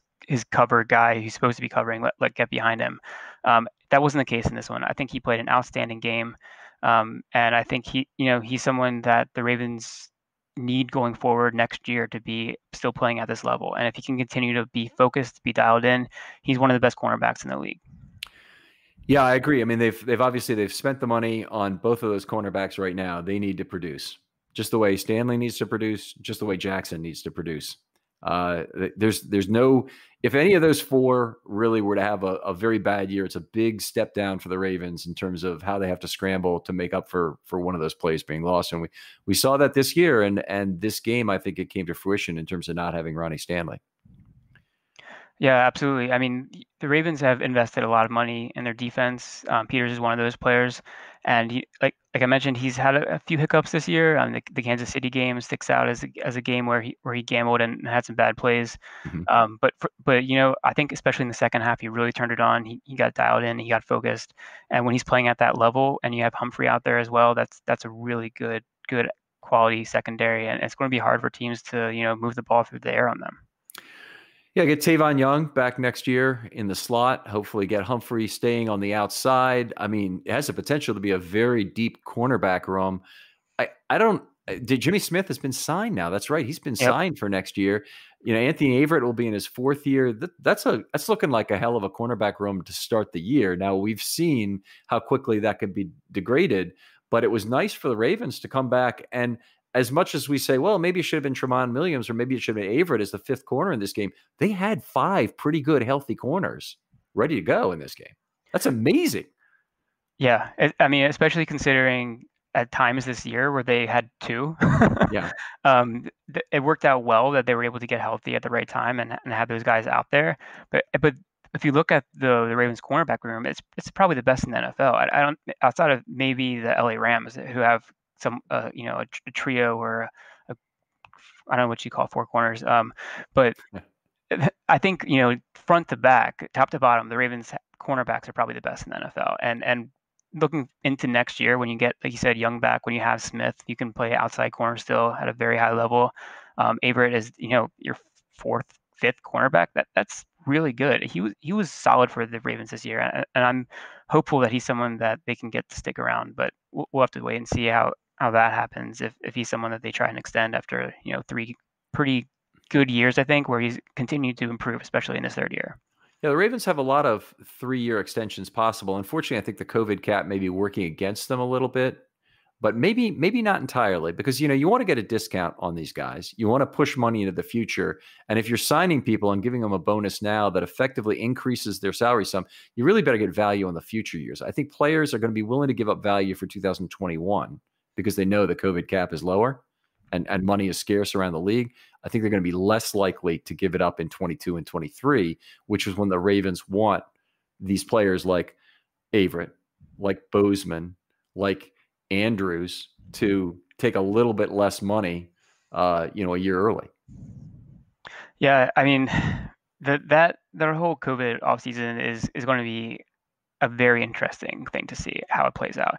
cover guy who's supposed to be covering let get behind him. That wasn't the case in this one. I think he played an outstanding game, and I think he's someone that the Ravens need going forward next year to be still playing at this level. And if he can continue to be focused, be dialed in, he's one of the best cornerbacks in the league. Yeah, I agree. I mean, they've spent the money on both of those cornerbacks right now. They need to produce just the way Stanley needs to produce, just the way Jackson needs to produce. There's no, if any of those 4 really were to have a very bad year, it's a big step down for the Ravens in terms of how they have to scramble to make up for one of those plays being lost. And we saw that this year, and this game, I think it came to fruition in terms of not having Ronnie Stanley. Yeah, absolutely. I mean, the Ravens have invested a lot of money in their defense. Peters is one of those players, and like I mentioned, he's had a few hiccups this year. The Kansas City game sticks out as a game where he gambled and had some bad plays. Mm-hmm. But I think especially in the second half, he really turned it on. He got dialed in, he got focused, and when he's playing at that level, and you have Humphrey out there as well, that's a really good quality secondary, and it's going to be hard for teams to move the ball through the air on them. Yeah, get Tavon Young back next year in the slot. Hopefully get Humphrey staying on the outside. I mean, it has the potential to be a very deep cornerback room. Jimmy Smith has been signed now. That's right. He's been signed for next year. Anthony Averett will be in his 4th year. That's looking like a hell of a cornerback room to start the year. Now, we've seen how quickly that could be degraded, but it was nice for the Ravens to come back. And as much as we say, well, maybe it should have been Tramon Williams or maybe it should have been Averett as the 5th corner in this game, they had 5 pretty good, healthy corners ready to go in this game. That's amazing. Yeah. I mean, especially considering at times this year where they had 2. Yeah. It worked out well that they were able to get healthy at the right time and have those guys out there. But if you look at the Ravens cornerback room, it's probably the best in the NFL. I don't outside of maybe the LA Rams who have some a trio or a I don't know what you call four corners. But I think front to back, top to bottom, the Ravens cornerbacks are probably the best in the NFL. And looking into next year, when you get, like you said, Young back, when you have Smith, you can play outside corner still at a very high level. Averett is your fourth, fifth cornerback. That's really good. He was solid for the Ravens this year, and I'm hopeful that he's someone that they can get to stick around. But we'll have to wait and see how that happens if he's someone that they try and extend after 3 pretty good years, I think, where he's continued to improve, especially in his third year. Yeah, the Ravens have a lot of 3-year extensions possible. Unfortunately, I think the COVID cap may be working against them a little bit, but maybe not entirely, because you want to get a discount on these guys. You want to push money into the future, and if you're signing people and giving them a bonus now that effectively increases their salary sum, you really better get value in the future years. I think players are going to be willing to give up value for 2021 because they know the COVID cap is lower and money is scarce around the league. I think they're going to be less likely to give it up in 22 and 23, which is when the Ravens want these players like Averett, like Bozeman, like Andrews to take a little bit less money, a year early. Yeah, I mean, that whole COVID offseason is going to be a very interesting thing to see how it plays out.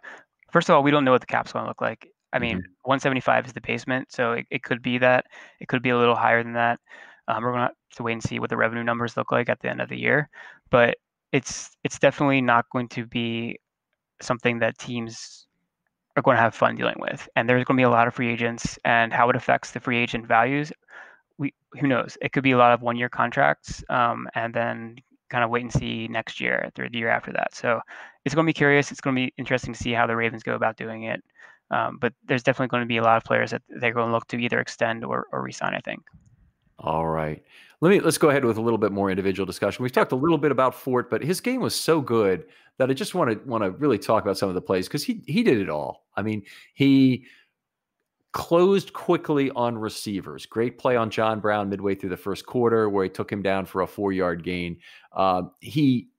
First of all, we don't know what the cap's going to look like. I mean, 175 is the basement, so it could be that. It could be a little higher than that. We're going to have to wait and see what the revenue numbers look like at the end of the year. But it's definitely not going to be something that teams are going to have fun dealing with. And there's going to be a lot of free agents, and how it affects the free agent values, who knows? It could be a lot of one-year contracts, and then kind of wait and see next year or the year after that. So it's going to be curious. It's going to be interesting to see how the Ravens go about doing it. But there's definitely going to be a lot of players that they're going to look to either extend or re-sign, I think. All right. Let's go ahead with a little bit more individual discussion. We've talked a little bit about Fort, but his game was so good that I just want to really talk about some of the plays, because he did it all. I mean, he closed quickly on receivers. Great play on John Brown midway through the first quarter where he took him down for a 4-yard gain. He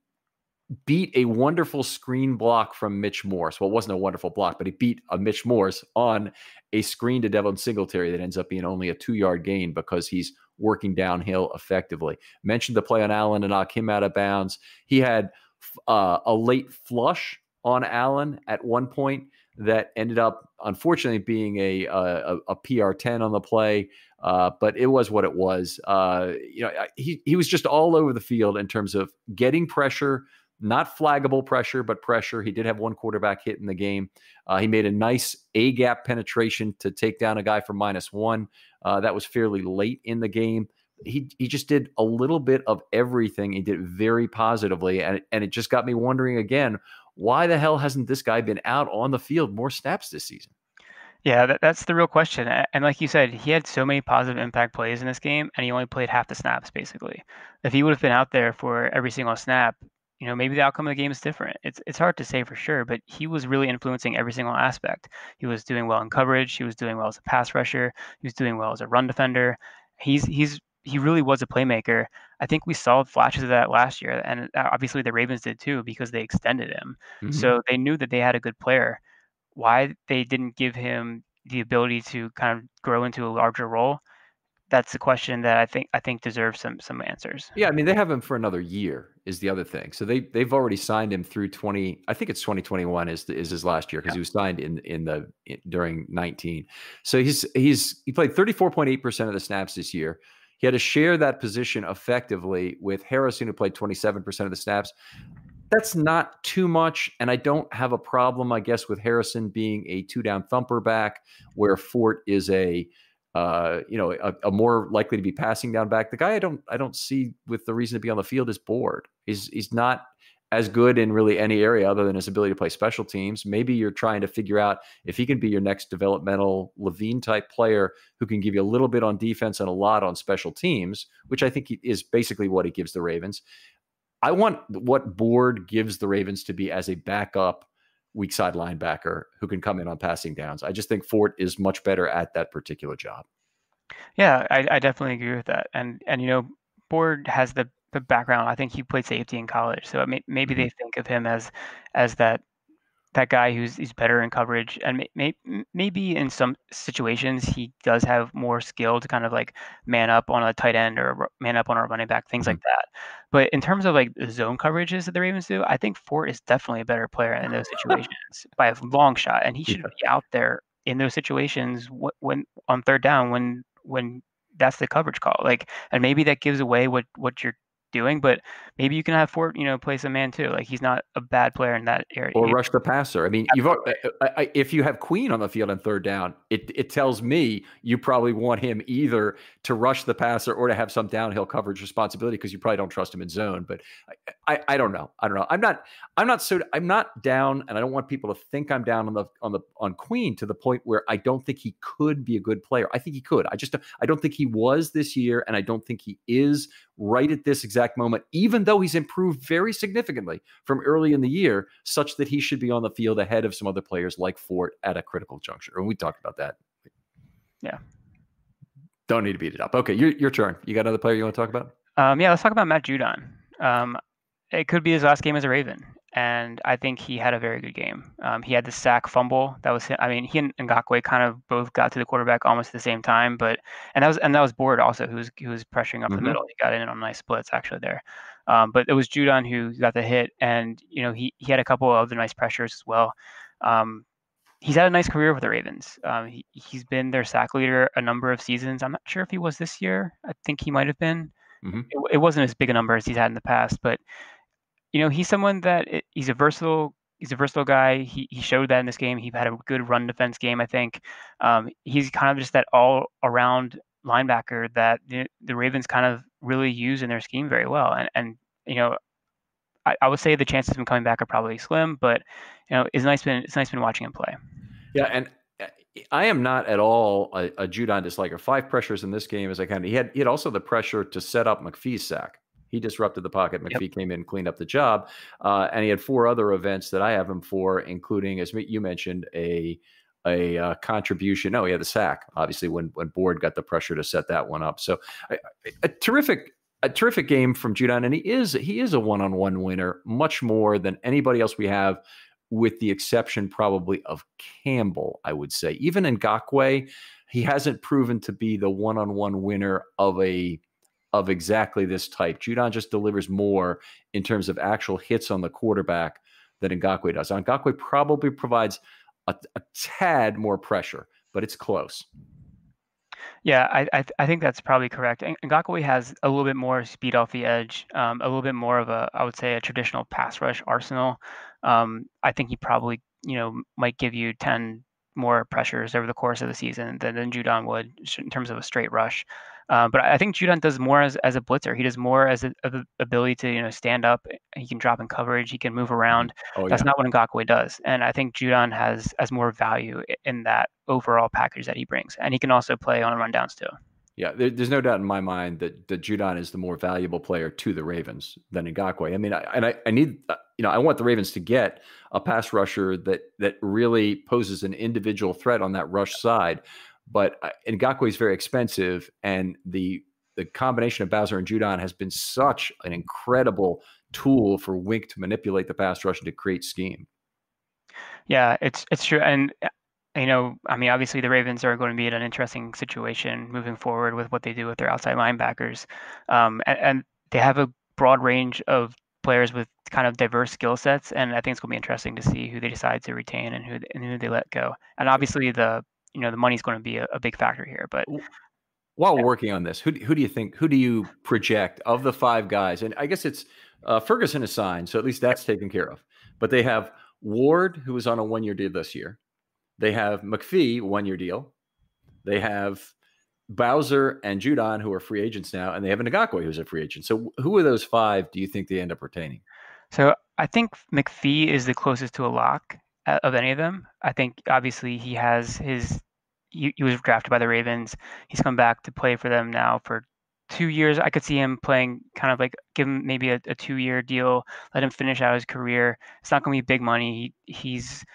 beat a wonderful screen block from Mitch Morse. Well, it wasn't a wonderful block, but he beat a Mitch Morse on a screen to Devin Singletary that ends up being only a 2-yard gain because he's working downhill effectively. Mentioned the play on Allen to knock him out of bounds. He had a late flush on Allen at one point that ended up, unfortunately, being a PR10 on the play. But it was what it was. He was just all over the field in terms of getting pressure, not flaggable pressure, but pressure. He did have one quarterback hit in the game. He made a nice A-gap penetration to take down a guy for -1. That was fairly late in the game. He just did a little bit of everything. He did it very positively. And it just got me wondering again, why the hell hasn't this guy been out on the field more snaps this season? Yeah, that's the real question. And like you said, he had so many positive impact plays in this game, and he only played half the snaps, basically. If he would have been out there for every single snap, maybe the outcome of the game is different. It's hard to say for sure, but he was really influencing every single aspect. He was doing well in coverage. He was doing well as a pass rusher. He was doing well as a run defender. He really was a playmaker. I think we saw flashes of that last year, and obviously the Ravens did too because they extended him. Mm-hmm. So they knew that they had a good player. Why they didn't give him the ability to kind of grow into a larger role, that's a question that I think deserves some answers. Yeah, I mean, they have him for another year is the other thing. So they've already signed him through 2021 is his last year, because he was signed during 19. So he played 34.8% of the snaps this year. He had to share that position effectively with Harrison, who played 27% of the snaps. That's not too much, and I don't have a problem, I guess, with Harrison being a 2-down thumper back, where Fort is a more likely to be passing down back. The guy I don't see with the reason to be on the field is Board. He's not as good in really any area other than his ability to play special teams. Maybe you're trying to figure out if he can be your next developmental Levine type player who can give you a little bit on defense and a lot on special teams, which I think is basically what he gives the Ravens. I want what Board gives the Ravens to be as a backup weak side linebacker who can come in on passing downs. I just think Fort is much better at that particular job. Yeah, I definitely agree with that. And Board has the the background, I think he played safety in college, so maybe they think of him as that guy who's better in coverage, and maybe in some situations he does have more skill to kind of like man up on a tight end or man up on a running back, things like that. But in terms of like the zone coverages that the Ravens do, I think Fort is definitely a better player in those situations by a long shot, and he should be out there in those situations when on third down when that's the coverage call. Like, and maybe that gives away what you're doing, but maybe you can have Fort, play some man too. Like, he's not a bad player in that area. Or rush the passer. I mean, if you have Queen on the field on third down, it tells me you probably want him either to rush the passer or to have some downhill coverage responsibility because you probably don't trust him in zone. But I don't know. I'm not down, and I don't want people to think I'm down on Queen to the point where I don't think he could be a good player. I think he could. I don't think he was this year, and I don't think he is right at this exact moment, even though he's improved very significantly from early in the year, such that he should be on the field ahead of some other players like Fort at a critical juncture. And we talked about that. Yeah. Don't need to beat it up. Okay, your turn. You got another player you want to talk about? Yeah, let's talk about Matt Judon. It could be his last game as a Raven, and I think he had a very good game. He had the sack fumble. That was, I mean, he and Ngakoue kind of both got to the quarterback almost at the same time, and that was Board also, who was pressuring up the middle. He got in on nice splits actually there. But it was Judon who got the hit, and he had a couple of other nice pressures as well. He's had a nice career with the Ravens. He's been their sack leader a number of seasons. I'm not sure if he was this year. I think he might have been. It wasn't as big a number as he's had in the past, but he's someone that he's a versatile guy. He showed that in this game. He had a good run defense game, I think. He's kind of just that all around linebacker that the Ravens kind of really use in their scheme very well. And I would say the chances of him coming back are probably slim, but it's nice been watching him play. Yeah, and I am not at all a Judon disliker. 5 pressures in this game as I can. He had also the pressure to set up McPhee's sack. He disrupted the pocket. McPhee came in, cleaned up the job, and he had 4 other events that I have him for, including, as you mentioned, a contribution. No, he had the sack, obviously, when Board got the pressure to set that one up. So a terrific game from Judon, and he is a one-on-one winner, much more than anybody else we have, with the exception probably of Campbell, I would say. Even Ngakoue, he hasn't proven to be the one-on-one winner of exactly this type. Judon just delivers more in terms of actual hits on the quarterback than Ngakoue does. Ngakoue probably provides a tad more pressure, but it's close. Yeah, I think that's probably correct. Ngakoue has a little bit more speed off the edge, a little bit more of I would say, a traditional pass rush arsenal. I think he probably, might give you 10 more pressures over the course of the season than Judon would in terms of a straight rush. But I think Judon does more as a blitzer. He does more as an ability to stand up. He can drop in coverage. He can move around. That's not what Ngakoue does. And I think Judon has more value in that overall package that he brings. And he can also play on rundowns too. Yeah, there's no doubt in my mind that Judon is the more valuable player to the Ravens than Ngakoue. I mean, I need, I want the Ravens to get a pass rusher that really poses an individual threat on that rush side. But Ngakoue is very expensive, and the combination of Bowser and Judon has been such an incredible tool for Wink to manipulate the pass rush and to create scheme. Yeah, it's true. And I mean, obviously the Ravens are going to be in an interesting situation moving forward with what they do with their outside linebackers. And they have a broad range of players with kind of diverse skill sets. And I think it's going to be interesting to see who they decide to retain and who they let go. And obviously the money's going to be a big factor here. But while we're working on this, who do you project of the 5 guys? And I guess it's Ferguson is signed, so at least that's taken care of. But they have Ward, who was on a 1-year deal this year. They have McPhee, 1-year deal. They have Bowser and Judon, who are free agents now, and they have Ngakoue, who's a free agent. So who of those 5 do you think they end up retaining? So I think McPhee is the closest to a lock of any of them. I think obviously he has he was drafted by the Ravens. He's come back to play for them now for 2 years. I could see him playing kind of like, give him maybe a 2-year deal, let him finish out his career. It's not going to be big money. He's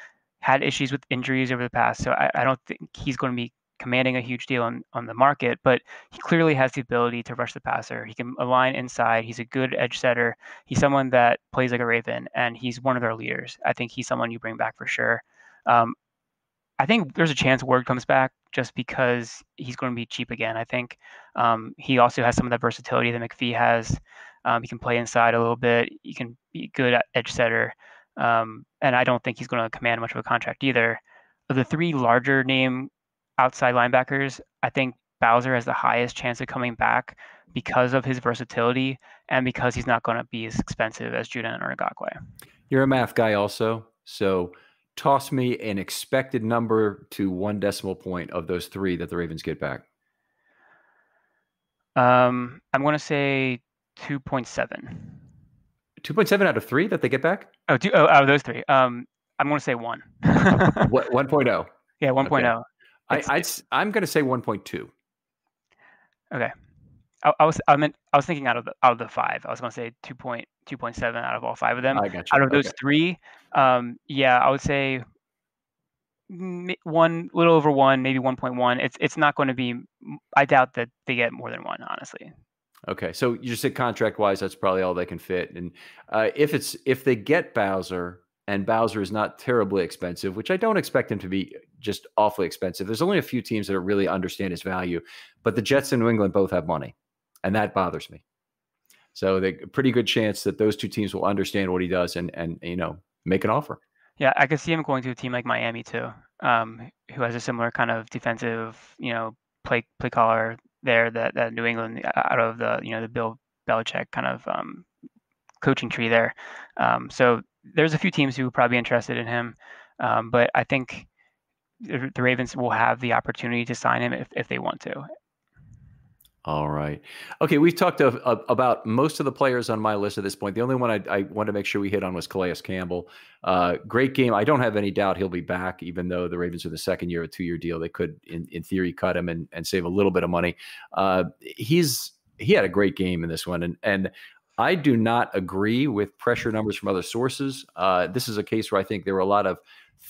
had issues with injuries over the past, so I don't think he's going to be commanding a huge deal on the market, but he clearly has the ability to rush the passer. He can align inside. He's a good edge setter. He's someone that plays like a Raven, and he's one of their leaders. I think he's someone you bring back for sure. I think there's a chance Ward comes back just because he's going to be cheap again. I think he also has some of that versatility that McPhee has. He can play inside a little bit. He can be good at edge setter. And I don't think he's going to command much of a contract either. Of the three larger name outside linebackers, I think Bowser has the highest chance of coming back because of his versatility and because he's not going to be as expensive as Judon or Ngakoue. You're a math guy also, so toss me an expected number to 1 decimal point of those three that the Ravens get back. I'm going to say 2.7. 2.7 out of 3 that they get back? Oh, out of those three. I'm going to say 1. What 1.0? Yeah, 1.0. Okay. I'm going to say 1.2. Okay. I was thinking out of the 5. I was going to say 2.7 out of all 5 of them. I got you. Out of those 3, yeah, I would say little over 1, maybe 1.1. It's not going to be. I doubt that they get more than 1, honestly. Okay, so you just said contract-wise, that's probably all they can fit. And if they get Bowser, and Bowser is not terribly expensive, which I don't expect him to be just awfully expensive. There's only a few teams that really understand his value, but the Jets and New England both have money, and that bothers me. So a pretty good chance that those two teams will understand what he does and make an offer. Yeah, I could see him going to a team like Miami too, who has a similar kind of defensive, play caller there that New England out of the Bill Belichick kind of coaching tree there. So there's a few teams who would probably be interested in him, but I think the Ravens will have the opportunity to sign him if they want to. All right. Okay, we've talked about most of the players on my list at this point. The only one I wanted to make sure we hit on was Calais Campbell. Great game. I don't have any doubt he'll be back, even though the Ravens are the second year of a 2-year deal. They could, in theory, cut him and save a little bit of money. He had a great game in this one, and I do not agree with pressure numbers from other sources. This is a case where I think there were a lot of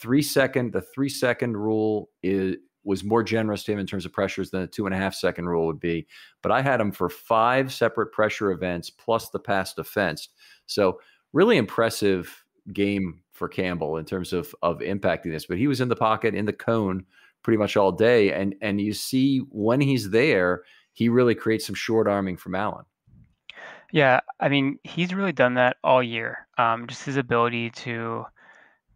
3-second. The 3-second rule was more generous to him in terms of pressures than a 2.5-second rule would be. But I had him for 5 separate pressure events plus the pass defense. So really impressive game for Campbell in terms of impacting this. But he was in the pocket, in the cone pretty much all day. And you see when he's there, he really creates some short arming from Allen. Yeah, I mean, he's really done that all year. Just his ability to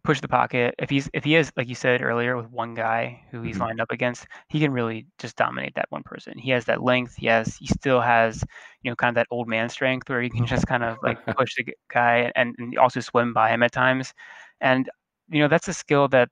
push the pocket. If he has, like you said earlier, with one guy who he's lined up against, he can really just dominate that one person. He has that length. He still has, kind of that old man strength where he can just kind of like push the guy and also swim by him at times. And, that's a skill that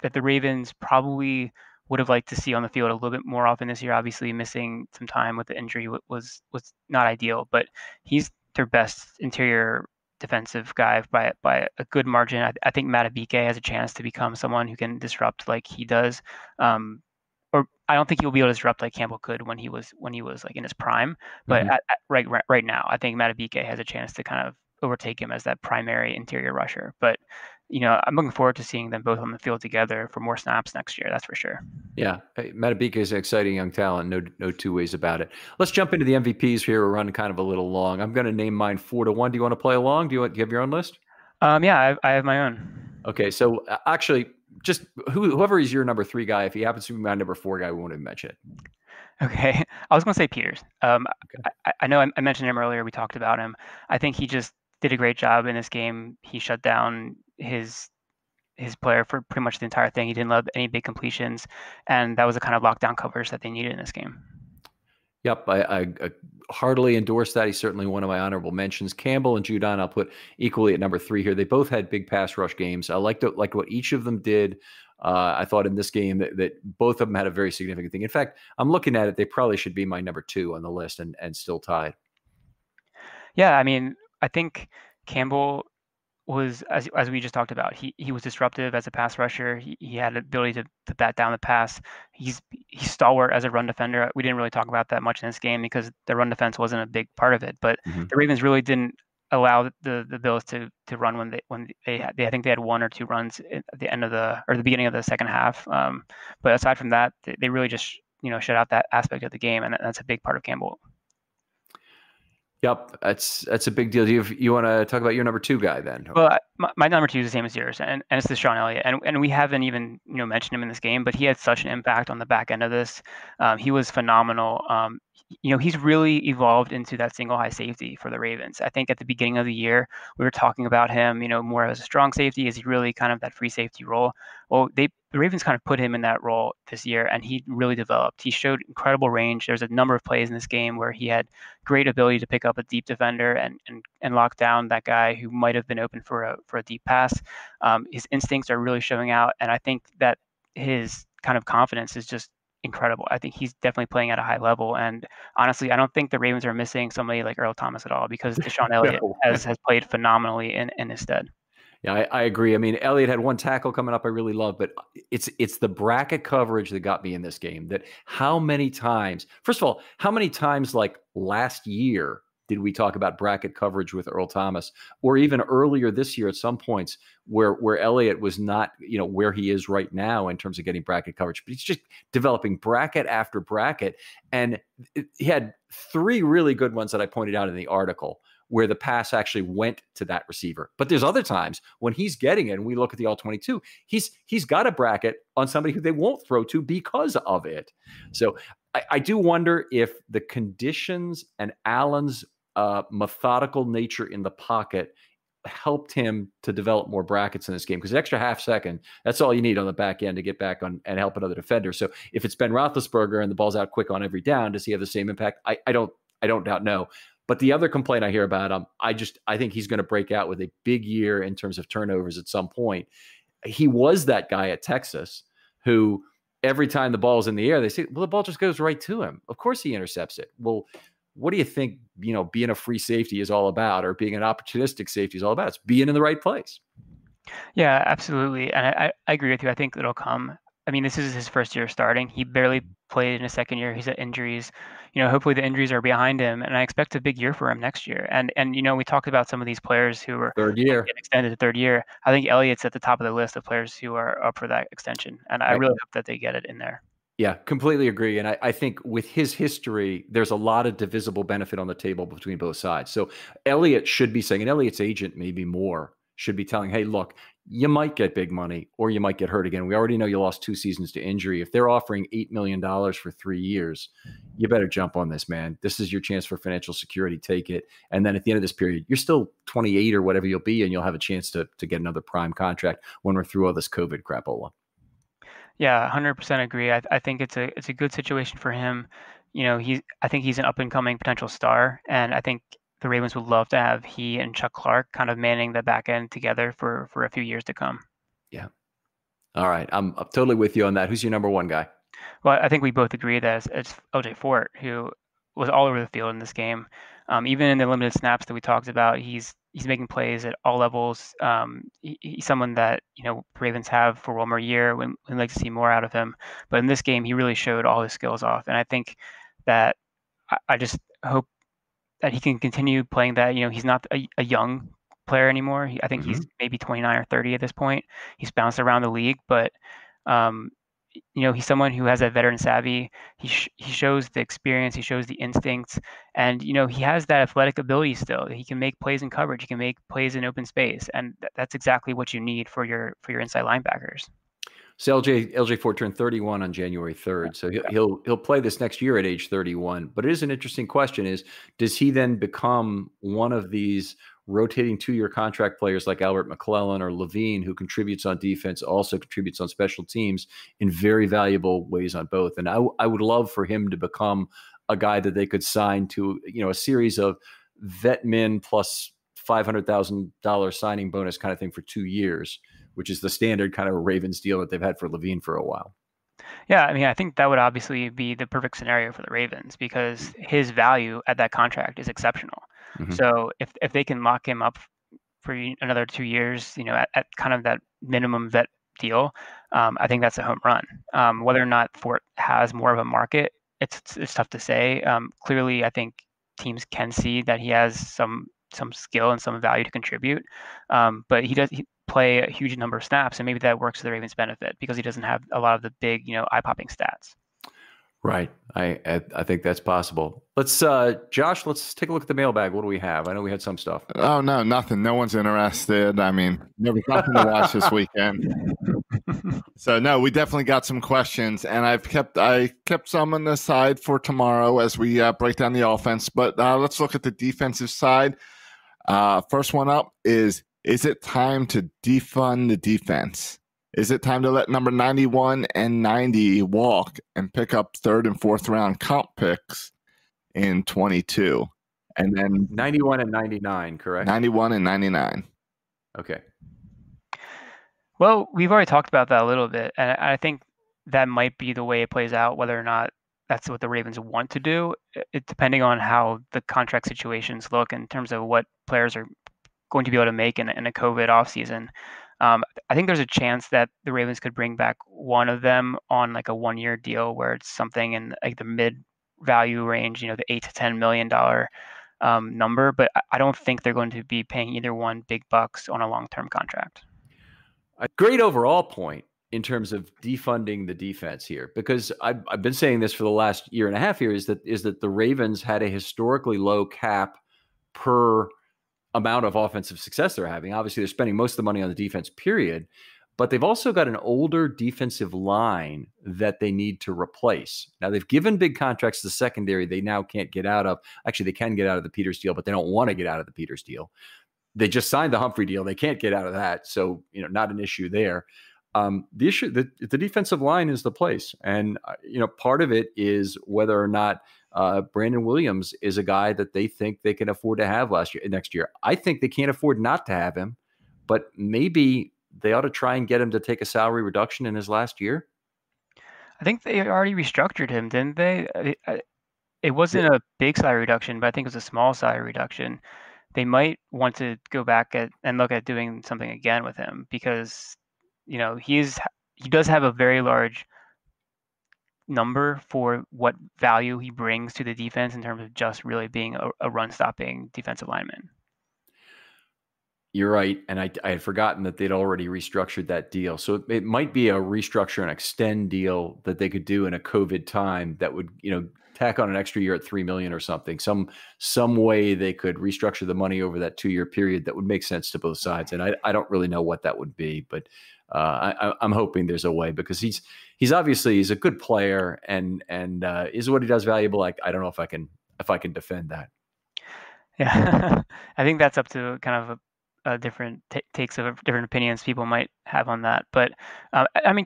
the Ravens probably would have liked to see on the field a little bit more often this year. Obviously missing some time with the injury was not ideal, but he's their best interior defensive guy by a good margin. I think Matabike has a chance to become someone who can disrupt like he does. Or I don't think he'll be able to disrupt like Campbell could when he was like in his prime. But right now, I think Matabike has a chance to kind of overtake him as that primary interior rusher. But I'm looking forward to seeing them both on the field together for more snaps next year. That's for sure. Yeah, Matabike is an exciting young talent. No two ways about it. Let's jump into the MVPs here. We're running kind of a little long. I'm going to name mine 4-1. Do you want to play along? Do you have your own list? Yeah, I have my own. Okay, so actually, just whoever is your number 3 guy, if he happens to be my number 4 guy, we won't even mention it. Okay, I was going to say Peters. Okay. I know I mentioned him earlier. We talked about him. I think he just did a great job in this game. He shut down his player for pretty much the entire thing. He didn't let any big completions, and that was the kind of lockdown coverage that they needed in this game. Yep, I heartily endorse that. He's certainly one of my honorable mentions. Campbell and Judon, I'll put equally at number 3 here. They both had big pass rush games. I liked what each of them did. I thought in this game that both of them had a very significant thing. In fact, I'm looking at it, they probably should be my number 2 on the list and still tied. Yeah, I mean, I think Campbell was, as we just talked about, he was disruptive as a pass rusher. He had the ability to bat down the pass. He's stalwart as a run defender. We didn't really talk about that much in this game because the run defense wasn't a big part of it. But the Ravens really didn't allow the Bills to run when they I think they had 1 or 2 runs at the end of the beginning of the second half. But aside from that, they really just shut out that aspect of the game, and that's a big part of Campbell. Yep, that's a big deal. Do you want to talk about your number 2 guy then? Well, my number 2 is the same as yours, and it's Deshaun Elliott, and we haven't even mentioned him in this game, but he had such an impact on the back end of this. He was phenomenal. He's really evolved into that single high safety for the Ravens. I think at the beginning of the year, we were talking about him, more as a strong safety. Is he really kind of that free safety role? Well, the Ravens kind of put him in that role this year, and he really developed. He showed incredible range. There's a number of plays in this game where he had great ability to pick up a deep defender and lock down that guy who might have been open for a deep pass. His instincts are really showing out, and I think that his kind of confidence is just incredible. I think he's definitely playing at a high level, and honestly, I don't think the Ravens are missing somebody like Earl Thomas at all, because Deshaun Elliott has played phenomenally in his stead. Yeah, I agree. I mean, Elliott had one tackle coming up I really love, but it's the bracket coverage that got me in this game. That how many times, first of all, how many times like last year did we talk about bracket coverage with Earl Thomas, or even earlier this year at some points where Elliott was not, where he is right now in terms of getting bracket coverage, but he's just developing bracket after bracket. And he had 3 really good ones that I pointed out in the article, where the pass actually went to that receiver. But there's other times when he's getting it, and we look at the all-22, he's got a bracket on somebody who they won't throw to because of it. So I do wonder if the conditions and Allen's methodical nature in the pocket helped him to develop more brackets in this game, because an extra half second, that's all you need on the back end to get back on and help another defender. So if it's Ben Roethlisberger and the ball's out quick on every down, does he have the same impact? I don't doubt no. But the other complaint I hear about him, I think he's going to break out with a big year in terms of turnovers at some point. He was that guy at Texas who every time the ball's in the air, they say, well, the ball just goes right to him. Of course he intercepts it. Well, what do you think, being a free safety is all about, or being an opportunistic safety is all about? It's being in the right place. Yeah, absolutely. And I agree with you. I think it'll come. I mean, this is his first year starting. He barely played in his second year. He's had injuries. Hopefully the injuries are behind him, and I expect a big year for him next year. And we talked about some of these players who are third year, get extended to third year. I think Elliott's at the top of the list of players who are up for that extension, and I really hope that they get it in there. Yeah, completely agree. And I think with his history, there's a lot of divisible benefit on the table between both sides. So Elliott should be saying, and Elliott's agent maybe more, should be telling, hey, look, you might get big money or you might get hurt again. We already know you lost 2 seasons to injury. If they're offering $8 million for 3 years, you better jump on this, man. This is your chance for financial security. Take it. And then at the end of this period, you're still 28 or whatever you'll be, and you'll have a chance to get another prime contract when we're through all this COVID crapola. Yeah, 100% agree. I think it's a good situation for him. I think he's an up and coming potential star, and I think the Ravens would love to have he and Chuck Clark kind of manning the back end together for a few years to come. Yeah. All right. I'm totally with you on that. Who's your number 1 guy? Well, I think we both agree that it's LJ Fort, who was all over the field in this game. Even in the limited snaps that we talked about, he's making plays at all levels. He's someone that Ravens have for one more year. We'd like to see more out of him. But in this game, he really showed all his skills off, and I think that I just hope that he can continue playing that. He's not a young player anymore. I think he's maybe 29 or 30 at this point. He's bounced around the league, but he's someone who has that veteran savvy. He shows the experience, he shows the instincts, and he has that athletic ability still. He can make plays in coverage, he can make plays in open space, and that's exactly what you need for your inside linebackers. So LJ Fort turned 31 on January 3rd. So he'll play this next year at age 31. But it is an interesting question: does he then become one of these rotating 2-year contract players like Albert McClellan or Levine, who contributes on defense, also contributes on special teams in very valuable ways on both? And I would love for him to become a guy that they could sign to a series of vet min plus $500,000 signing bonus kind of thing for 2 years, which is the standard kind of Ravens deal that they've had for Levine for a while. Yeah, I mean, I think that would obviously be the perfect scenario for the Ravens, because his value at that contract is exceptional. So if they can lock him up for another 2 years, at kind of that minimum vet deal, I think that's a home run. Whether or not Fort has more of a market, it's tough to say. Clearly, I think teams can see that he has some some skill and some value to contribute. But he play a huge number of snaps, and maybe that works to the Ravens' benefit because he doesn't have a lot of the big, eye-popping stats. Right. I think that's possible. Let's Josh, let's take a look at the mailbag. What do we have? I know we had some stuff. Oh, no, nothing. No one's interested. I mean, there was nothing to watch this weekend. So no, we definitely got some questions, and I kept some on the side for tomorrow as we break down the offense. But let's look at the defensive side. First one up is it time to defund the defense? Is it time to let number 91 and 90 walk and pick up 3rd and 4th round comp picks in 22? And then 91 and 99, correct? 91 and 99. Okay. Well, we've already talked about that a little bit, and I think that might be the way it plays out, whether or not that's what the Ravens want to do, depending on how the contract situations look in terms of what players are going to be able to make in a COVID offseason. I think there's a chance that the Ravens could bring back one of them on like a 1-year deal where it's something in like the mid value range, the $8 to $10 million number. But I don't think they're going to be paying either one big bucks on a long-term contract. A great overall point in terms of defunding the defense here, because I've been saying this for the last year and a half here, is that the Ravens had a historically low cap per amount of offensive success they're having. Obviously, they're spending most of the money on the defense, period. But they've also got an older defensive line that they need to replace. Now, they've given big contracts to the secondary they now can't get out of. Actually, they can get out of the Peters deal, but they don't want to get out of the Peters deal. They just signed the Humphrey deal. They can't get out of that. So, not an issue there. The issue, the defensive line is the place. And, part of it is whether or not Brandon Williams is a guy that they think they can afford to have next year. I think they can't afford not to have him, but maybe they ought to try and get him to take a salary reduction in his last year. I think they already restructured him, didn't they? It wasn't a big salary reduction, but I think it was a small salary reduction. They might want to go back and look at doing something again with him because, he does have a very large number for what value he brings to the defense in terms of just really being a run-stopping defensive lineman. You're right, and I had forgotten that they'd already restructured that deal. So it might be a restructure and extend deal that they could do in a COVID time that would, tack on an extra year at $3 million or something. Some way they could restructure the money over that 2-year period that would make sense to both sides. And I don't really know what that would be, but I'm hoping there's a way, because he's obviously a good player and is what he does valuable. I don't know if I can defend that. Yeah, I think that's up to kind of different takes of different opinions people might have on that. But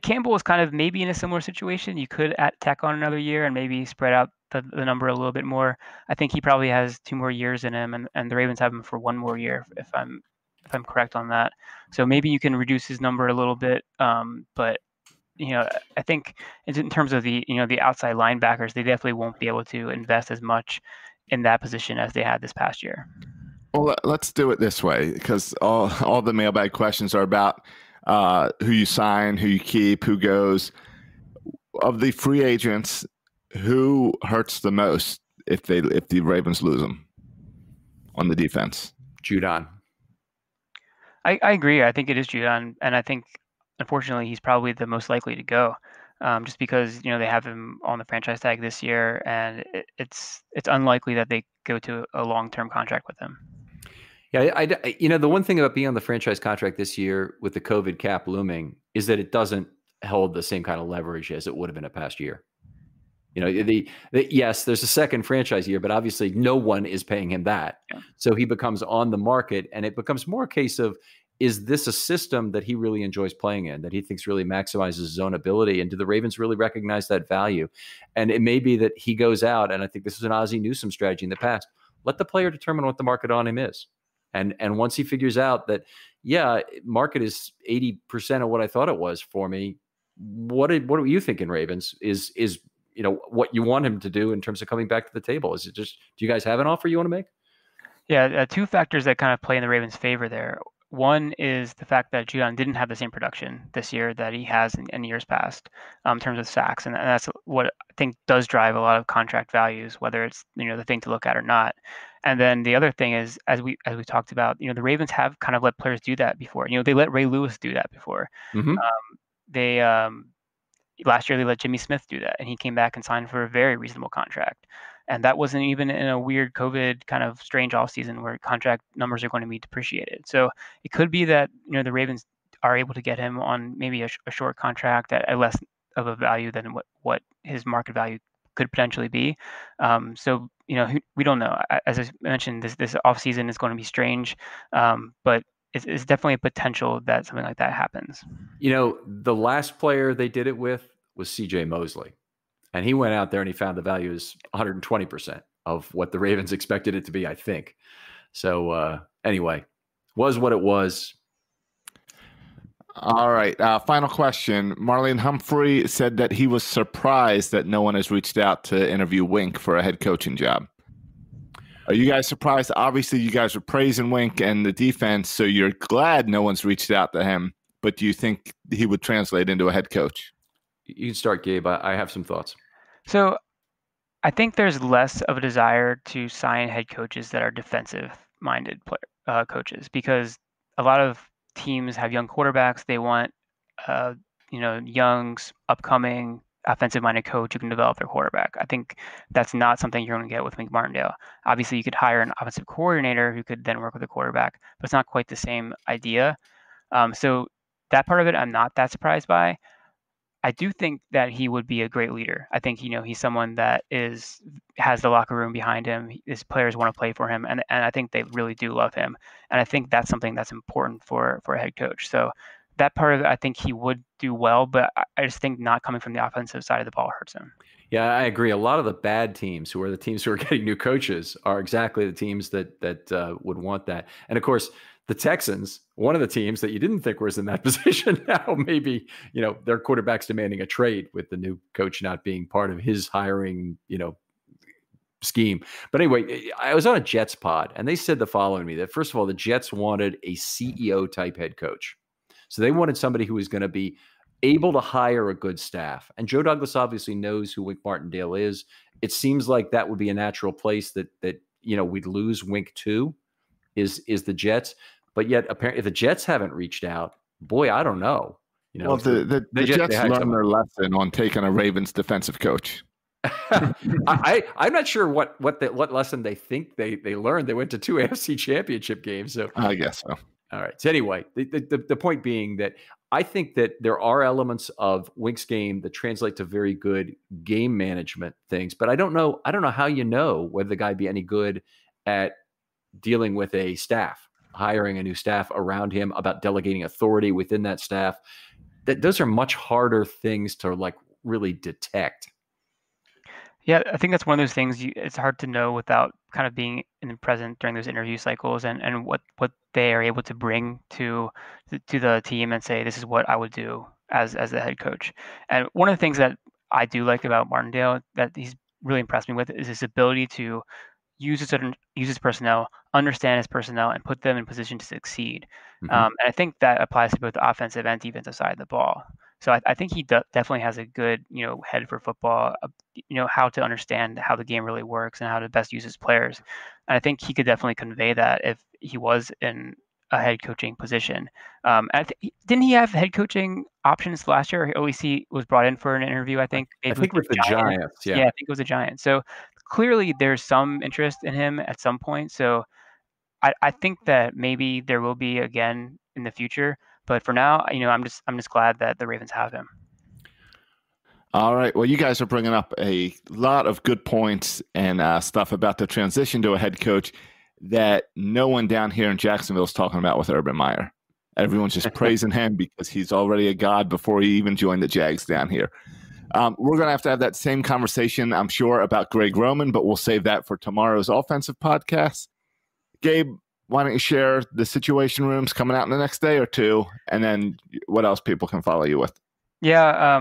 Campbell was kind of maybe in a similar situation. You could tack on another year and maybe spread out the number a little bit more. I think he probably has 2 more years in him, and the Ravens have him for 1 more year, if I'm correct on that. So maybe you can reduce his number a little bit. But I think in terms of the the outside linebackers, they definitely won't be able to invest as much in that position as they had this past year. Well, let's do it this way, because all the mailbag questions are about who you sign, who you keep, who goes. Of the free agents, who hurts the most if the Ravens lose them on the defense? Judon. I agree. I think it is Judon, and I think unfortunately he's probably the most likely to go, just because they have him on the franchise tag this year, and it's unlikely that they go to a long-term contract with him. Yeah, the one thing about being on the franchise contract this year with the COVID cap looming is that it doesn't hold the same kind of leverage as it would have in a past year. Yes, there's a second franchise year, but obviously no one is paying him that. Yeah. So he becomes on the market, and it becomes more a case of, is this a system that he really enjoys playing in, that he thinks really maximizes his own ability? And do the Ravens really recognize that value? And it may be that he goes out, and I think this was an Ozzie Newsome strategy in the past. Let the player determine what the market on him is. And once he figures out that, market is 80% of what I thought it was for me, what are you thinking, Ravens? Is what you want him to do in terms of coming back to the table? Is it just, do you guys have an offer you want to make? Yeah, 2 factors that kind of play in the Ravens' favor there. One is the fact that Judon didn't have the same production this year that he has in years past, in terms of sacks, and that's what I think does drive a lot of contract values, whether it's the thing to look at or not. And then the other thing is, as we talked about, the Ravens have kind of let players do that before. They let Ray Lewis do that before. Mm-hmm. They last year they let Jimmy Smith do that, and he came back and signed for a very reasonable contract. And that wasn't even in a weird COVID kind of strange offseason where contract numbers are going to be depreciated. So it could be that the Ravens are able to get him on maybe a short contract at less of a value than what his market value could potentially be. So we don't know. As I mentioned, this offseason is going to be strange, but it's definitely a potential that something like that happens. The last player they did it with was C.J. Mosley. And he went out there and he found the value is 120% of what the Ravens expected it to be, I think. So anyway, was what it was. All right. Final question. Marlene Humphrey said that he was surprised that no one has reached out to interview Wink for a head coaching job. Are you guys surprised? Obviously, you guys are praising Wink and the defense, so you're glad no one's reached out to him. But do you think he would translate into a head coach? You can start, Gabe. I have some thoughts. So I think there's less of a desire to sign head coaches that are defensive-minded coaches, because a lot of teams have young quarterbacks. They want young, upcoming, offensive-minded coach who can develop their quarterback. I think that's not something you're going to get with Wink Martindale. Obviously, you could hire an offensive coordinator who could then work with the quarterback, but it's not quite the same idea. So that part of it, I'm not that surprised by. I do think that he would be a great leader. I think he's someone that has the locker room behind him. His players want to play for him, and I think they really do love him. And I think that's something that's important for a head coach. So that part of it, I think he would do well, but I just think not coming from the offensive side of the ball hurts him. Yeah, I agree. A lot of the bad teams, who are the teams who are getting new coaches, are exactly the teams that would want that. And of course, the Texans, one of the teams that you didn't think was in that position, now maybe their quarterback's demanding a trade with the new coach not being part of his hiring scheme. But anyway, I was on a Jets pod, and they said the following to me: that first of all, the Jets wanted a CEO type head coach, so they wanted somebody who was going to be able to hire a good staff. And Joe Douglas obviously knows who Wink Martindale is. It seems like that would be a natural place that we'd lose Wink to, is the Jets. But yet, apparently, if the Jets haven't reached out, boy, I don't know. Well, the Jets learned their lesson on taking a Ravens defensive coach. I'm not sure what lesson they think they learned. They went to 2 AFC championship games. So I guess so. All right. So anyway, the point being that I think that there are elements of Wink's game that translate to very good game management things, but I don't know how whether the guy be any good at dealing with a staff, hiring a new staff around him, about delegating authority within that staff. Those are much harder things to really detect. Yeah, I think that's one of those things it's hard to know without kind of being present during those interview cycles and what they are able to bring to the team and say, this is what I would do as the head coach. And one of the things that I do like about Martindale that he's really impressed me with is his ability to use his personnel, understand his personnel, and put them in position to succeed. Mm-hmm. And I think that applies to both the offensive and defensive side of the ball. So I think he definitely has a good, head for football, how to understand how the game really works and how to best use his players. And I think he could definitely convey that if he was in a head coaching position. Didn't he have head coaching options last year? Or he was brought in for an interview, I think. I think with the Giants. Yeah, I think it was the Giants. So clearly there's some interest in him at some point. So I think that maybe there will be again in the future. But for now, I'm just glad that the Ravens have him. All right. Well, you guys are bringing up a lot of good points and stuff about the transition to a head coach that no one down here in Jacksonville is talking about with Urban Meyer. Everyone's just praising him because he's already a god before he even joined the Jags down here. We're going to have that same conversation, I'm sure, about Greg Roman, but we'll save that for tomorrow's offensive podcast. Gabe, why don't you share the situation rooms coming out in the next day or two, and then what else people can follow you with? Yeah,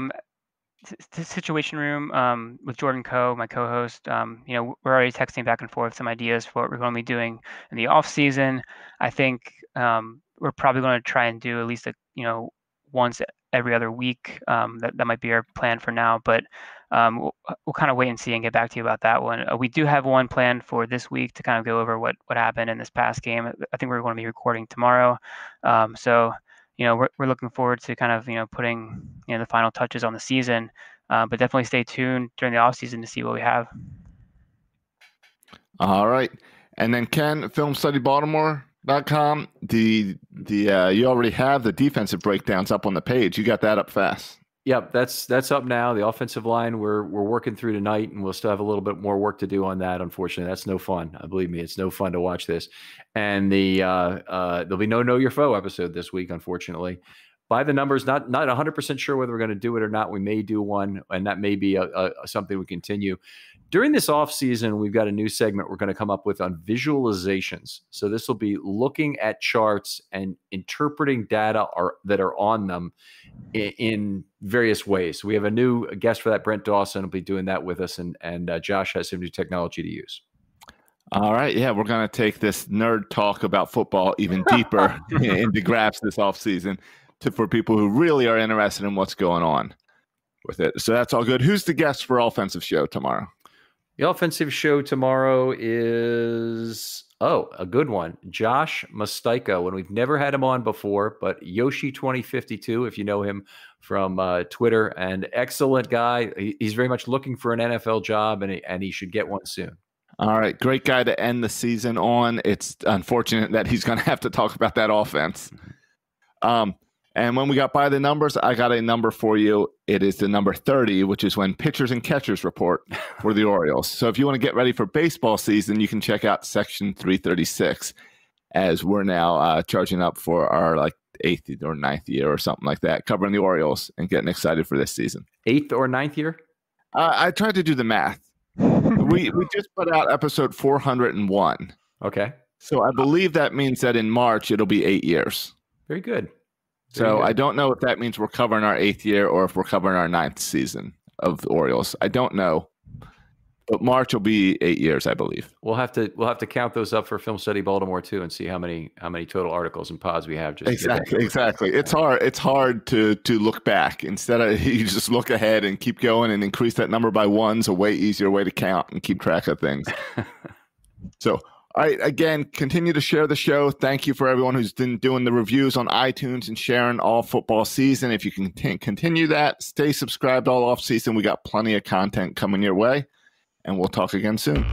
the situation room with Jordan Coe, my co-host. We're already texting back and forth some ideas for what we're going to be doing in the off season. I think we're probably going to try and do at least once every other week. That might be our plan for now, but we'll kind of wait and see and get back to you about that one. We do have one planned for this week to kind of go over what happened in this past game. I think we're going to be recording tomorrow, so we're looking forward to kind of putting the final touches on the season. But definitely stay tuned during the off season to see what we have. All right, and then Ken, FilmStudyBaltimore.com. You already have the defensive breakdowns up on the page. You got that up fast. Yep, that's up now. The offensive line we're working through tonight, and we'll still have a little bit more work to do on that. Unfortunately, that's no fun. Believe me, it's no fun to watch this. And there'll be no Know Your Foe episode this week, unfortunately. By the numbers, not 100% sure whether we're going to do it or not. We may do one, and that may be something we continue. During this off season, we've got a new segment we're going to come up with on visualizations. So this will be looking at charts and interpreting data that are on them in various ways. We have a new guest for that. Brent Dawson will be doing that with us, and Josh has some new technology to use. All right. Yeah, we're going to take this nerd talk about football even deeper into grasp this offseason for people who really are interested in what's going on with it. So that's all good. Who's the guest for Offensive Show tomorrow? The Offensive Show tomorrow is, a good one. Josh Mustaika, when we've never had him on before, but Yoshi2052, if you know him from Twitter, and excellent guy. He's very much looking for an NFL job, and he should get one soon. All right. Great guy to end the season on. It's unfortunate that he's going to have to talk about that offense. And when we got by the numbers, I got a number for you. It is the number 30, which is when pitchers and catchers report for the Orioles. So if you want to get ready for baseball season, you can check out section 336, as we're now charging up for our 8th or 9th year or something like that, covering the Orioles and getting excited for this season. 8th or 9th year? I tried to do the math. we just put out episode 401. Okay. So I believe that means that in March, it'll be 8 years. Very good. So I don't know if that means we're covering our 8th year or if we're covering our 9th season of the Orioles. I don't know, but March will be 8 years, I believe. We'll have to count those up for Film Study Baltimore too, and see how many total articles and pods we have. Exactly. It's hard to look back. Instead of you just look ahead and keep going and increase that number by one's a way easier way to count and keep track of things. So. All right, again, continue to share the show. Thank you for everyone who's been doing the reviews on iTunes and sharing all football season. If you can continue that, stay subscribed all off season. We got plenty of content coming your way, and we'll talk again soon.